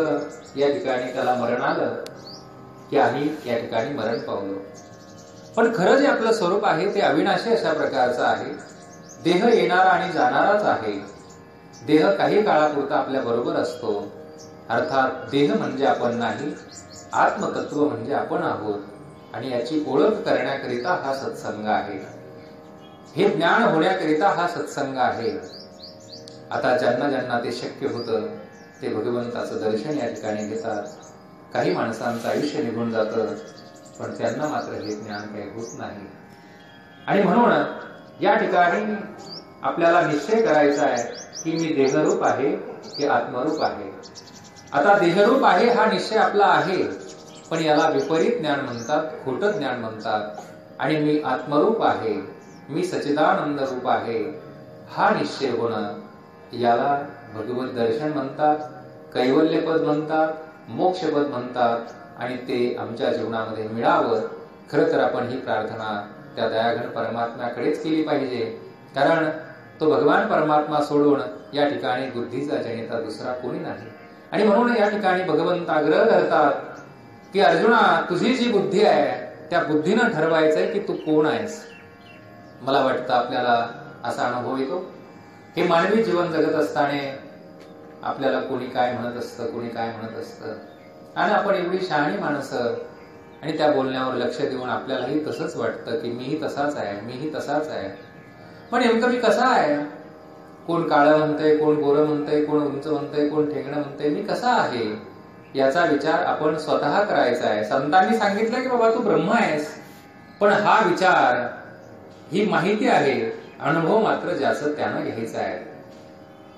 या ठिकाणी त्याला मरण आलं की आम्ही या ठिकाणी मरण पावलो. पण खरं जे आपलं स्वरूप आहे ते अविनाशी अशा प्रकारचं आहे. देह येणारा आणि जाणाराच आहे. देह काही काळापुरता आपल्या बरोबर असतो. अर्थात देह म्हणजे आपण नाही, आत्मतत्व म्हणजे आपण आहोत. आणि याची ओळख करण्याकरिता हा सत्संग आहे. हे ज्ञान होण्याकरिता हा सत्संग आहे. आता ज्यांना ज्यांना ते शक्य होतं ते भगवंताचं दर्शन या ठिकाणी घेतात. काही माणसांचं आयुष्य निघून जातं, पण त्यांना मात्र हे ज्ञान काही होत नाही. आणि म्हणून या ठिकाणी आपल्याला निश्चय करायचा आहे की मी देहरूप आहे की आत्मरूप आहे. आता देहरूप आहे हा निश्चय आपला आहे, पण याला विपरीत ज्ञान म्हणतात, खोटं ज्ञान म्हणतात. आणि मी आत्मरूप आहे, मी सच्चिदानंद रूप आहे, हा निश्चय होणं याला भगवत दर्शन म्हणतात, कैवल्यपद म्हणतात, मोक्षपद म्हणतात. आणि ते आमच्या जीवनामध्ये मिळावं. खरं तर आपण ही प्रार्थना त्या दयाघन परमात्म्याकडेच केली पाहिजे, कारण तो भगवान परमात्मा सोडून या ठिकाणी बुद्धीचा जनिता दुसरा कोणी नाही. आणि म्हणून या ठिकाणी भगवंत आग्रह करतात की अर्जुना, तुझी जी बुद्धी आहे त्या बुद्धीनं ठरवायचंय की तू कोण आहेस. मला वाटतं आपल्याला असा अनुभव येतो की मानवी जीवन जगत असताना आपल्याला कोणी काय म्हणत असतं, कोणी काय म्हणत असतं, आणि आपण एवढी शहाणी माणसं, आणि त्या बोलण्यावर लक्ष देऊन आपल्यालाही तसंच वाटतं की मीही तसाच आहे, मीही तसाच आहे. पण नेमकं मी कसा आहे? कोण काळं म्हणतंय, कोण गोरं म्हणतंय, कोण उंच म्हणतंय, कोण ठेंगणं म्हणतंय, मी कसा आहे याचा विचार आपण स्वतः करायचा आहे. संतांनी सांगितलं की बाबा तू ब्रह्म आहेस, पण हा विचार, ही माहिती आहे, अनुभव मात्र ज्याचं त्यानं घ्यायचा आहे.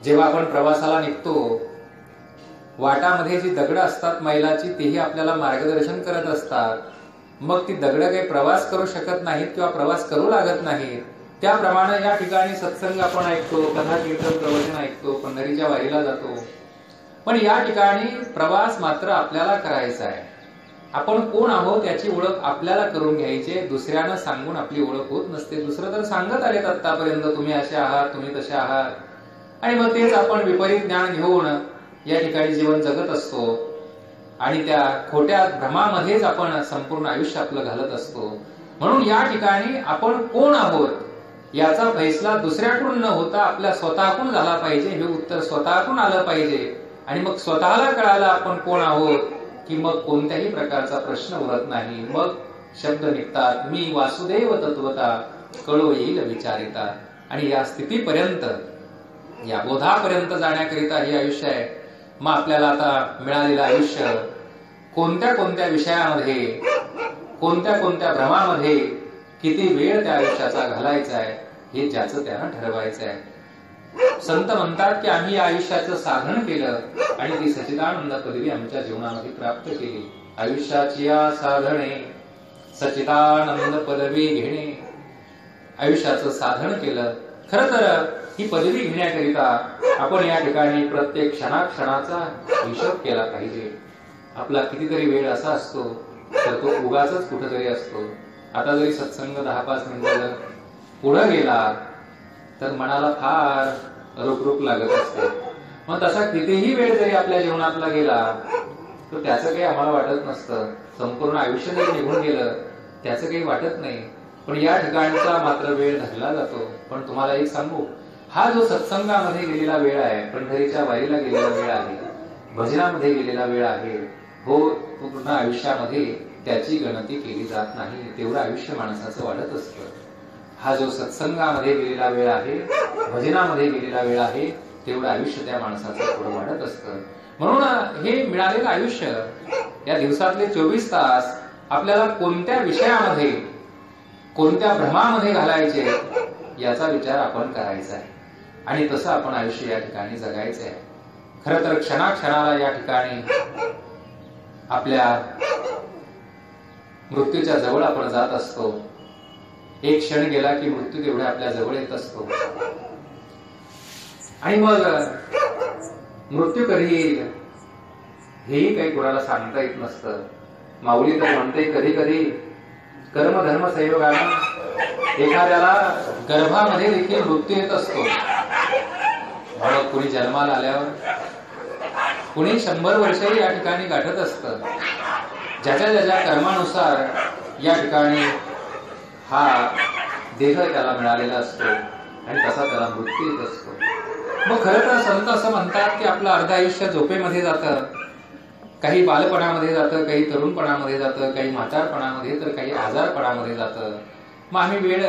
जेव्हा आपण प्रवासाला निघतो, वाटामध्ये जी दगड असतात मैलाची, तेही आपल्याला मार्गदर्शन करत असतात. मग ती दगड काही प्रवास करू शकत नाहीत किंवा प्रवास करू लागत नाहीत. त्याप्रमाणे या ठिकाणी सत्संग आपण ऐकतो, कथा कीर्तन प्रवचन ऐकतो, पंढरीच्या वारीला जातो, पण या ठिकाणी प्रवास मात्र आपल्याला करायचा आहे. आपण कोण आहोत याची ओळख आपल्याला करून घ्यायची. दुसऱ्यानं सांगून आपली ओळख होत नसते. दुसरं तर सांगत आलेत आतापर्यंत, तुम्ही असे आहात, तुम्ही तसे आहात, आणि मग तेच आपण विपरीत ज्ञान घेऊन या ठिकाणी जीवन जगत असतो. आणि त्या खोट्या भ्रमामध्येच आपण संपूर्ण आयुष्य आपलं घालत असतो. म्हणून या ठिकाणी आपण कोण आहोत याचा फैसला दुसऱ्याकडून न होता आपल्या स्वतःकडून झाला पाहिजे. हे उत्तर स्वतःकडून आलं पाहिजे. आणि मग स्वतःला कळालं आपण कोण आहोत की मग कोणत्याही प्रकारचा प्रश्न उरत नाही. मग शब्द निघतात, मी वासुदेव तत्वता कळो येईल विचारिता. आणि या स्थितीपर्यंत, या बोधापर्यंत जाण्याकरिता हे आयुष्य आहे. मग आपल्याला आता मिळालेलं आयुष्य कोणत्या कोणत्या विषयामध्ये, कोणत्या कोणत्या भ्रमामध्ये किती वेळ त्या आयुष्याचा घालायचा आहे हे ज्याचं त्यानं ठरवायचं आहे. संत म्हणतात की आम्ही या आयुष्याचं साधन केलं आणि ती सच्चिदानंद पदवी आमच्या जीवनामध्ये प्राप्त केली. आयुष्याची या साधने सच्चिदानंद पदवी घेणे, आयुष्याचं साधन केलं. खरं तर ही पदवी घेण्याकरिता आपण या ठिकाणी प्रत्येक क्षणाक्षणाचा हिशोब केला पाहिजे. आपला कितीतरी वेळ असा असतो तर तो उगाचच कुठेतरी असतो. आता जरी सत्संग 10-5 मिनिटं पुढे गेला तर मनाला फार रुकरुक लागत असते. मग तसा कितीही वेळ जरी आपल्या जीवनातला गेला तर त्याचं काही आम्हाला वाटत नसतं. संपूर्ण आयुष्य जरी निघून गेलं त्याचं काही वाटत नाही. पण या ठिकाणचा मात्र वेळ धरला जातो. पण तुम्हाला एक सांगू, हा जो सत्संगामध्ये गेलेला वेळ आहे, पंढरीच्या वारीला गेलेला वेळ आहे, भजनामध्ये गेलेला वेळ आहे, हो, पूर्ण आयुष्यामध्ये त्याची गणती केली जात नाही. तेवढं आयुष्य माणसाचं वाढत असतं. हा जो सत्संगामध्ये गेलेला वेळ आहे, भजनामध्ये गेलेला वेळ आहे, तेवढं आयुष्य त्या माणसाचं थोडं वाढत असतं. म्हणून हे मिळालेलं आयुष्य, या दिवसातले 24 तास आपल्याला कोणत्या विषयामध्ये, कोणत्या भ्रमामध्ये घालायचे याचा विचार आपण करायचा आहे. आणि तसं आपण आयुष्य या ठिकाणी जगायचं आहे. खरं तर क्षणाक्षणाला या ठिकाणी आपल्या मृत्यूच्या जवळ आपण जात असतो. एक क्षण गेला की मृत्यू तेवढ्या आपल्या जवळ येत असतो. आणि मग मृत्यू कधी येईल हेही काही कोणाला सांगता येत नसतं. माऊली तर म्हणते कधी कधी कर्म धर्म संयोगाने एखाद्याला गर्भामध्ये देखील मृत्यू येत असतो. मग कुणी जन्माला आल्यावर, कुणी 100 वर्षही या ठिकाणी गाठत असतं. ज्याच्या ज्याच्या कर्मानुसार या ठिकाणी हा देह त्याला मिळालेला असतो आणि तसा त्याला मृत्यू येत असतो. मग खरं तर संत असं म्हणतात की आपलं अर्ध आयुष्य झोपेमध्ये जातं, काही बालपणामध्ये जातं, काही तरुणपणामध्ये जातं, काही म्हातारपणामध्ये, तर काही आजारपणामध्ये जातं. मग आम्ही वेळ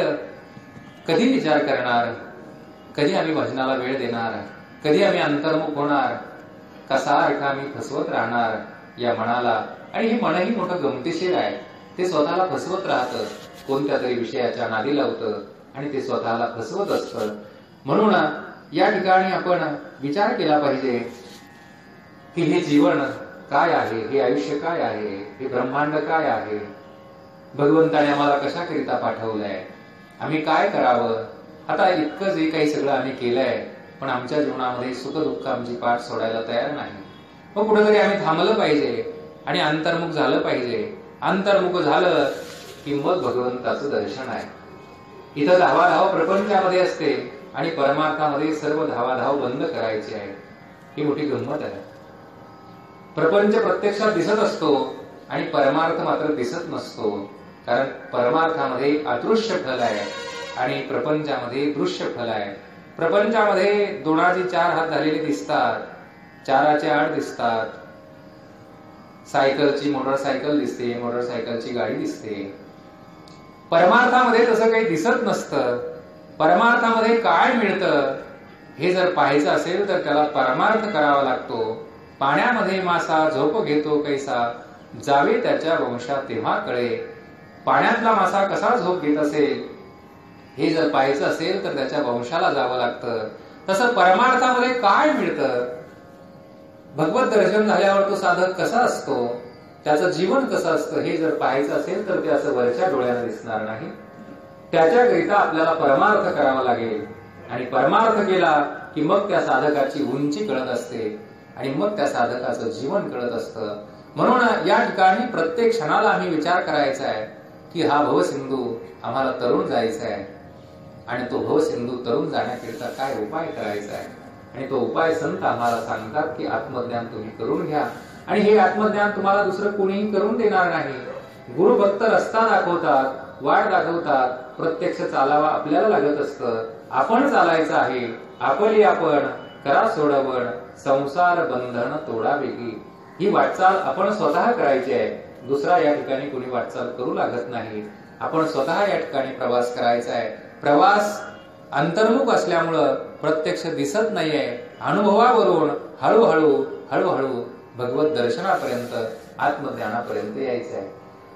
कधी विचार करणार, कधी आम्ही भजनाला वेळ देणार, कधी आम्ही अंतर्मुख होणार, कसा अर्थ आम्ही फसवत राहणार या मनाला. आणि हे मनही मोठं गमतीशीर आहे. ते स्वतःला फसवत राहतं, कोणत्या तरी विषयाच्या नादी लावतं आणि ते स्वतःला फसवत असतं. म्हणून या ठिकाणी आपण विचार केला पाहिजे की हे जीवन काय आहे, हे आयुष्य काय आहे, हे ब्रह्मांड काय आहे, भगवंताने आम्हाला कशाकरिता पाठवलंय, आम्ही काय करावं. आता इतकं जे काही सगळं आम्ही केलंय, पण आमच्या जीवनामध्ये सुख दुःख आमची पाठ सोडायला तयार नाही. मग कुठेतरी आम्ही थांबलं पाहिजे आणि अंतर्मुख झालं पाहिजे. अंतर्मुख झालं की मग भगवंताचं दर्शन आहे. इथं धावाधाव प्रपंचामध्ये असते आणि परमार्थामध्ये सर्व धावाधाव बंद करायची आहे. ही मोठी गंमत आहे. प्रपंच प्रत्यक्षात दिसत असतो आणि परमार्थ मात्र दिसत नसतो. कारण परमार्थामध्ये अदृश्य फल आहे आणि प्रपंचामध्ये दृश्य फल आहे. प्रपंचामध्ये दोनाचे 4 हात झालेले दिसतात, 4चे 8 दिसतात, सायकलची मोटरसायकल दिसते, मोटरसायकलची गाडी दिसते. परमार्थामध्ये तसं काही दिसत नसतं. परमार्थामध्ये काय मिळतं हे जर पाहायचं असेल तर त्याला परमार्थ करावा लागतो. पाण्यामध्ये मासा झोप घेतो कैसा, जावे त्याच्या वंशात तेव्हा कळे. पाण्यातला मासा कसा झोप घेत असेल हे जर पाहायचं असेल तर त्याच्या वंशाला जावं लागतं. तसं परमार्थामध्ये काय मिळतं, भगवत दर्शन झाल्यावर तो साधक कसा असतो, त्याचं जीवन कसं असतं हे जर पाहायचं असेल तर ते असं वरच्या डोळ्याने दिसणार नाही. त्याच्याकरिता आपल्याला परमार्थ करावा लागेल आणि परमार्थ केला की मग त्या साधकाची उंची कळत असते आणि मग त्या साधकाचं जीवन कळत असतं. म्हणून या ठिकाणी प्रत्येक क्षणाला आम्ही विचार करायचा आहे की हा भवसिंधू आम्हाला तरुण जायचा आहे आणि तो भवसिंधू तरुण जाण्याकरिता काय उपाय करायचा आहे. आणि तो उपाय संत आम्हाला सांगतात की आत्मज्ञान तुम्ही करून घ्या आणि हे आत्मज्ञान तुम्हाला दुसरं कोणीही करून देणार नाही. गुरु भक्त रस्ता दाखवतात, वाट दाखवतात, प्रत्यक्ष चालावा आपल्याला लागत असतं. आपण चालायचं आहे. आपली आपण करा सोडवण, संसार बंधन तोडा वेगी. ही वाटचाल आपण स्वतः करायची आहे. दुसरा या ठिकाणी कोणी वाटचाल करू लागत नाही. आपण स्वतः या ठिकाणी प्रवास करायचा आहे. प्रवास अंतर्मुख असल्यामुळं प्रत्यक्ष दिसत नाहीये. अनुभवावरून हळूहळू हळूहळू भगवत दर्शनापर्यंत, आत्मज्ञानापर्यंत यायचं आहे.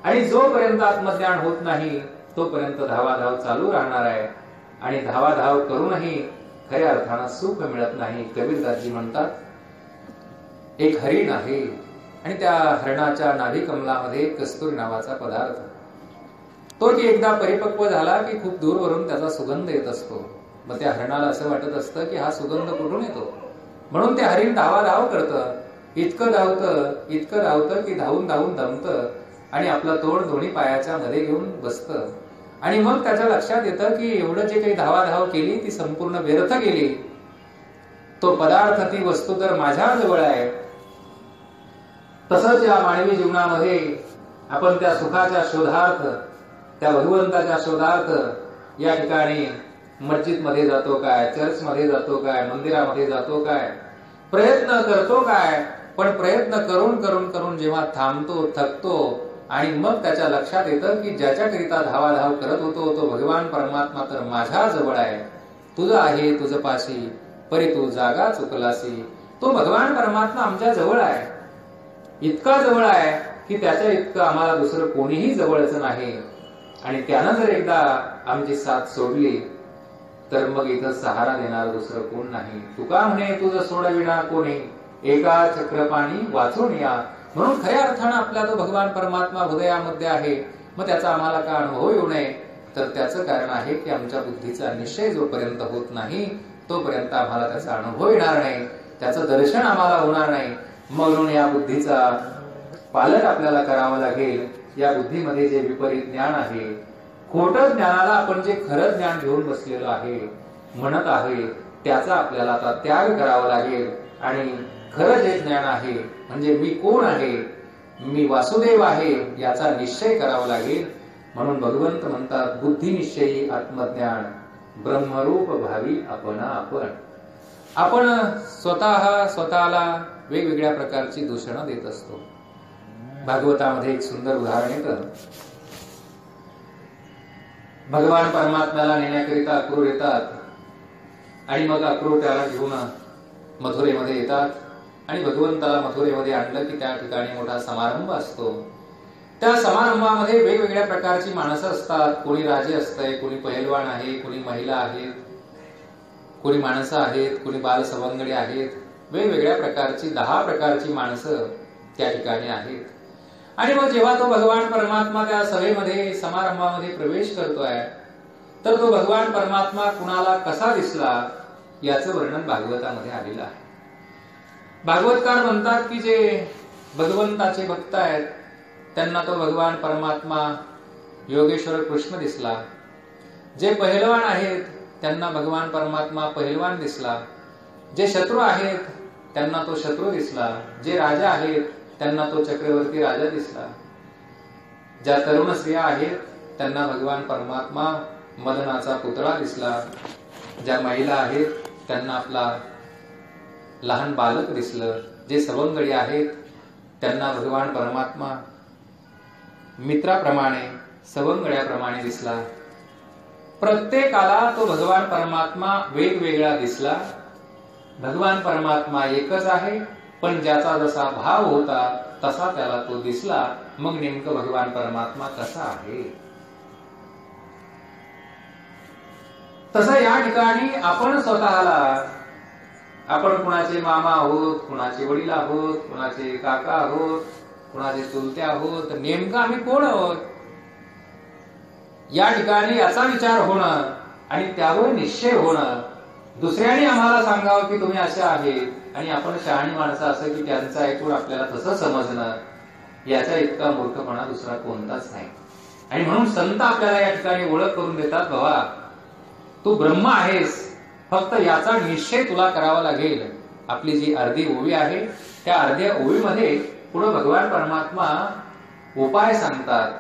आणि जोपर्यंत आत्मज्ञान होत नाही तोपर्यंत धावाधाव चालू राहणार आहे आणि धावाधाव करूनही खऱ्या अर्थानं सुख मिळत नाही. कबीरदासजी म्हणतात, एक हरिण आहे आणि त्या हरणाच्या नाभी कमलामध्ये कस्तुरी नावाचा पदार्थ, तो की एकदा परिपक्व झाला की खूप दूरवरून त्याचा सुगंध येत असतो. मग त्या हरणाला असं वाटत असतं की हा सुगंध कुठून येतो, म्हणून ते हरिण धावाधाव करतं. इतकं धावतं की धावून धावून दमतं आणि आपलं तोंड दोन्ही पायाच्या मध्ये घेऊन बसतं. आणि मग त्याच्या लक्षात येतं की एवढं जे काही धावाधाव केली ती संपूर्ण व्यर्थ गेली. तो पदार्थ, ती वस्तू तर माझ्या जवळ आहे. तसंच या मानवी जीवनामध्ये आपण त्या सुखाच्या शोधार्थ, त्या भगवंताच्या शोधार्थ या ठिकाणी मस्जिद मध्ये जातो काय, चर्च मध्ये जातो काय, मंदिरामध्ये जातो काय, प्रयत्न करतो काय, पण प्रयत्न करून करून करून जेव्हा थांबतो, थकतो आणि मग त्याच्या लक्षात येतं की ज्याच्याकरिता धावाधाव करत होतो तो भगवान परमात्मा तर माझ्या जवळ आहे. तुझं आहे तुझं पाशी, परी तू जागा चुकलासी. तो भगवान परमात्मा आमच्या जवळ आहे, इतका जवळ आहे की त्याच्या इतकं आम्हाला दुसरं कोणीही जवळच नाही. आणि त्यानं जर एकदा आमची साथ सोडली तर मग इथं सहारा देणार दुसरं कोण नाही. तुका म्हणे तुझं सोडविना कोणी, एका चक्रपाणी वाचून या. म्हणून खऱ्या अर्थानं आपला तो भगवान परमात्मा हृदयामध्ये आहे. मग त्याचा आम्हाला का अनुभव येऊ नये, तर त्याचं कारण आहे की आमच्या बुद्धीचा निश्चय जोपर्यंत होत नाही तोपर्यंत आम्हाला त्याचा अनुभव येणार नाही, त्याचं दर्शन आम्हाला होणार नाही. म्हणून या बुद्धीचा पालक आपल्याला करावा लागेल. या बुद्धीमध्ये जे विपरीत ज्ञान आहे, खोटं ज्ञानाला आपण जे खरं ज्ञान घेऊन बसलेलो आहे, म्हणत आहे, त्याचा आपल्याला आता त्याग करावा लागेल आणि खरं जे ज्ञान आहे म्हणजे मी कोण आहे, मी वासुदेव आहे याचा निश्चय करावा लागेल. म्हणून भगवंत म्हणतात बुद्धिनिश्चयी आत्मज्ञान ब्रह्मरूप भावी आपणा आपण. आपण स्वतःला वेगवेगळ्या प्रकारची दूषणं देत असतो. भागवतामध्ये एक सुंदर उदाहरण येतं. भगवान परमात्म्याला नेण्याकरिता अक्रूर येतात आणि मग अक्रूर त्याला घेऊन मथुरेमध्ये येतात आणि भगवंताला मथुरेमध्ये आणलं की त्या ठिकाणी मोठा समारंभ असतो. त्या समारंभामध्ये वेगवेगळ्या प्रकारची माणसं असतात. कोणी राजे असतंय, कोणी पहिलवान आहे, कोणी महिला आहेत, कोणी माणसं आहेत, कोणी बालसवंगडी आहेत. वेगवेगळ्या प्रकारची 10 प्रकारची माणसं त्या ठिकाणी आहेत. आणि मग जेव्हा तो भगवान परमात्मा त्या सभेमध्ये समारंभामध्ये प्रवेश करतोय तर तो भगवान परमात्मा कुणाला कसा दिसला याचं वर्णन भागवतामध्ये आलेलं आहे. भागवतकार म्हणतात की जे भगवंताचे भक्त आहेत त्यांना तो भगवान परमात्मा योगेश्वर कृष्ण दिसला. जे पहिलवान आहेत त्यांना भगवान परमात्मा पहिलवान दिसला. जे शत्रू आहेत त्यांना तो शत्रू दिसला. जे राजा आहेत त्यांना तो चक्रवर्ती राजा दिसला. ज्या तरुण स्त्रिया आहेत त्यांना भगवान परमात्मा मदनाचा पुतळा दिसला. ज्या महिला आहेत त्यांना आपला लहान बालक दिसलं. जे सवंगडी आहेत त्यांना भगवान परमात्मा मित्राप्रमाणे सवंगड्याप्रमाणे दिसला. प्रत्येकाला तो भगवान परमात्मा वेगवेगळा दिसला. भगवान परमात्मा एकच आहे, पण ज्याचा जसा भाव होता तसा त्याला तो दिसला. मग नेमकं भगवान परमात्मा कसा आहे तसं या ठिकाणी आपण स्वतःला, आपण कुणाचे मामा आहोत, कुणाचे वडील आहोत, कुणाचे काका आहोत, कुणाचे चुलते आहोत, नेमकं आम्ही कोण आहोत या ठिकाणी याचा विचार होणं आणि त्यावर निश्चय होणं. दुसऱ्याने आम्हाला सांगावं की तुम्ही असे आहेत आणि आपण शहाणी माणसं असं की त्यांचं ऐकून आपल्याला तसं समजणं, याचा इतका मूर्खपणा दुसरा कोणताच नाही. आणि म्हणून संत आपल्याला या ठिकाणी ओळख करून देतात, बाबा तू ब्रह्म आहेस, फक्त याचा निश्चय तुला करावा लागेल. आपली जी अर्धी ओवी आहे त्या अर्ध्या ओवीमध्ये पुढे भगवान परमात्मा उपाय सांगतात.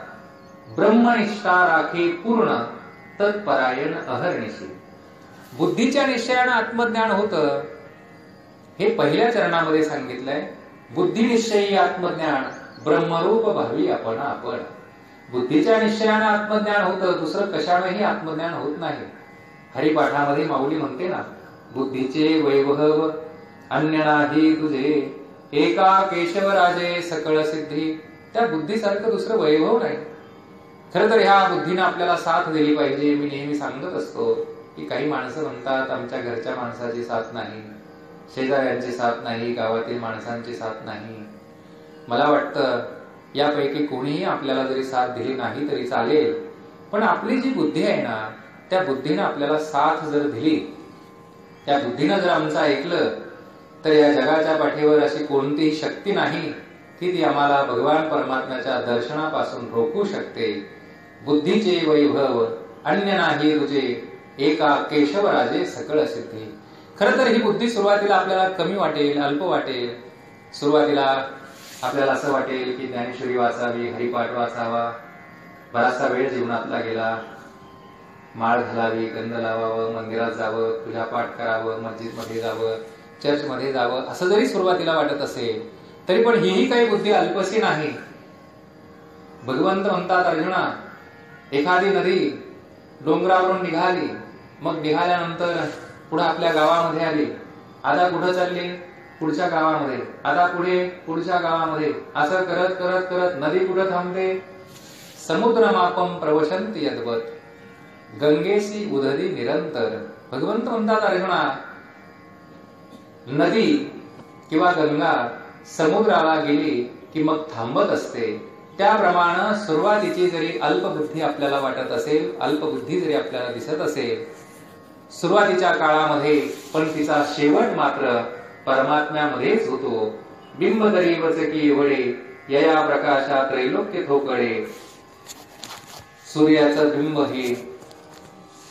ब्रह्मनिष्ठा राखे पूर्ण तत्परायण अहर्निशी. बुद्धीच्या निश्चयानं आत्मज्ञान होतं हे पहिल्या चरणामध्ये सांगितलंय. बुद्धिनिश्चयी आत्मज्ञान ब्रह्मरूप भावी आपण आपण. बुद्धीच्या निश्चयानं आत्मज्ञान होतं, दुसरं कशानेही आत्मज्ञान होत नाही. हरिपाठामध्ये माऊली म्हणते ना, बुद्धीचे वैभव अन्य नाही तुझे, एका केशवराजे सकळ सिद्धी. त्या बुद्धीसारखं दुसरं वैभव नाही. खरं तर ह्या बुद्धीनं आपल्याला साथ दिली पाहिजे. मी नेहमी सांगत असतो की काही माणसं म्हणतात आमच्या घरच्या माणसाची साथ नाही, शेजाऱ्यांची साथ नाही, गावातील माणसांची साथ नाही. मला वाटतं यापैकी कोणीही आपल्याला जरी साथ दिली नाही तरी चालेल, पण आपली जी बुद्धी आहे ना त्या बुद्धीनं आपल्याला साथ जर दिली, त्या बुद्धीनं जर आमचं ऐकलं तर या जगाच्या पाठीवर अशी कोणतीही शक्ती नाही की ती आम्हाला भगवान परमात्म्याच्या दर्शनापासून रोखू शकते. बुद्धीचे वैभव अन्य नाही तुझे, एका केशवराजे सकळ सिद्धी. खरं तर ही बुद्धी सुरुवातीला आपल्याला कमी वाटेल, अल्प वाटेल. सुरुवातीला आपल्याला असं वाटेल की ज्ञानेश्वरी वाचावी, हरिपाठ वाचावा, बराचसा वेळ जीवनातला गेला, माळ घालावी, गंध लावावं, मंदिरात जावं, पूजापाठ करावं, मस्जिदमध्ये जावं, चर्चमध्ये जावं, असं जरी सुरुवातीला वाटत असेल तरी पण ही काही बुद्धी अल्पशी नाही. भगवंत म्हणतात अर्जुना, एखादी नदी डोंगरावरून निघाली, मग निघाल्यानंतर पुढे आपल्या गावामध्ये आली, आता कुठं चालली, पुढच्या गावामध्ये, आता पुढे पुढच्या गावामध्ये, असं करत करत करत नदी कुठं थांबते, समुद्रमापम प्रवशंती यद्वत, गंगेशी उधरी निरंतर. भगवंत म्हणतात अर्जुना, नदी किंवा गंगा समुद्राला गेली की मग थांबत असते. त्याप्रमाणे सुरुवातीची जरी अल्पबुद्धी आपल्याला वाटत असेल, अल्पबुद्धी जरी आपल्याला दिसत असेल सुरुवातीच्या काळामध्ये, पण तिचा शेवट मात्र परमात्म्यामध्येच होतो. बिंब तरी वचकी वडे, यया प्रकाशा त्रैलोक्य थोकडे. सूर्याचं बिंब हे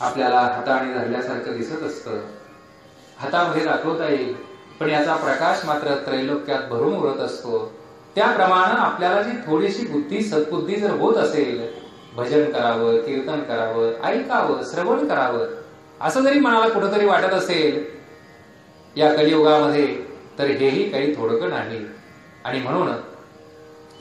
आपल्याला हाताने धरल्यासारखं दिसत असतं, हातामध्ये दाखवता येईल, पण याचा प्रकाश मात्र त्रैलोक्यात भरून उरत असतो. त्याप्रमाणे आपल्याला जी थोडीशी बुद्धी सद्बुद्धी जर होत असेल, भजन करावं, कीर्तन करावं, ऐकावं, श्रवण करावं, असं जरी मनाला कुठंतरी वाटत असेल या कलियुगामध्ये, तर हेही काही थोडकं नाही. आणि म्हणून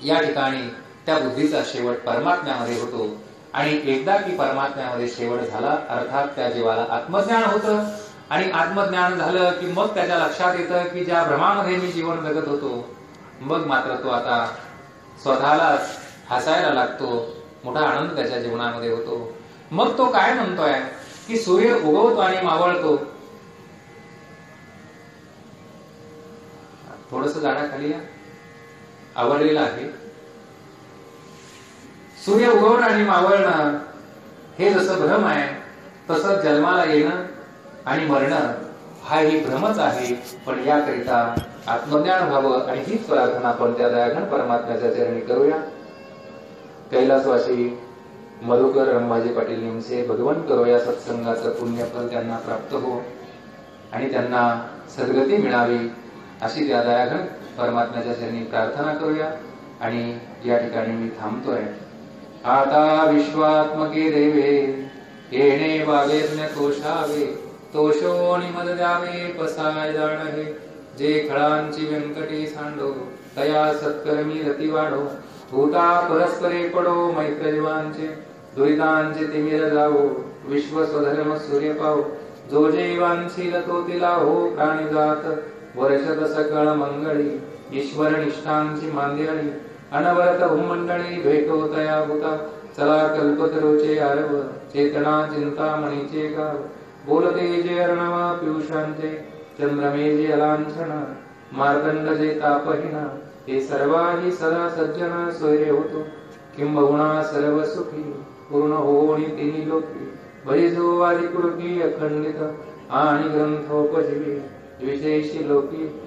या ठिकाणी त्या बुद्धीचा शेवट परमात्म्यामध्ये होतो. आणि एकदा की परमात्म्यामध्ये शेवट झाला, अर्थात त्या जीवाला आत्मज्ञान होतं. आणि आत्मज्ञान झालं की मग त्याच्या लक्षात येतं की ज्या भ्रमामध्ये मी जीवन जगत होतो, मग मात्र तो आता स्वतःलाच हसायला लागतो. मोठा आनंद त्याच्या जीवनामध्ये होतो. मग तो काय म्हणतोय की सूर्य उगवतो आणि मावळतो. थोडस झाडाखाली आवडलेलं आहे. सूर्य उगवणं आणि मावळणं हे जसं भ्रम आहे, तसंच जन्माला येणं आणि मरणं हाही भ्रमच आहे. पण याकरिता आत्मज्ञान व्हावं आणि हीच प्रार्थना आपण त्या दयाघन परमात्म्याच्या चरणी करूया. कैलासवासी मधुकर रंभाजी पाटील निमसे, भगवन करो या सत्संगाचं पुण्यफल त्यांना प्राप्त हो आणि त्यांना सद्गती मिळावी अशी त्या दयाघन परमात्म्याच्या चरणी प्रार्थना करूया. आणि या ठिकाणी मी थांबतोय. आता विश्वात्मके देवे येणे वागेज्ञ तोषावे, तोषोणी मद द्यावे पसाय जाणहे. जे खळांची व्यंकटी सांडो तया सत्कर्मी रती वाढो. भूता परस्परे पडो मैत्र जीवांचे, दुरितांचे तिमिर जावो. विश्व स्वधर्म सूर्य पावो, जो जीवांशील तो तिला हो. प्राणी जात वर्षद सकळ मंगळी, ईश्वर निष्ठांची मांदिरणी. अनवरत भूमंडळी भेटो तया भूता, चला कल्पतरुचे आरव. चेतना चिंतामणीचे गाव, बोलते जे अर्णवा पियुषांचे. चंद्रमेजे अलांछन, मार्दंड जे तापहीन. हे सर्वाही सदा सज्जन सोयरे होतो, किंबहुना सर्व सुखी. पूर्ण होणी तिन्ही लोकी, भरिजो आदिकृती अखंडित. आणि ग्रंथोपजीवी विशेषी लोकी.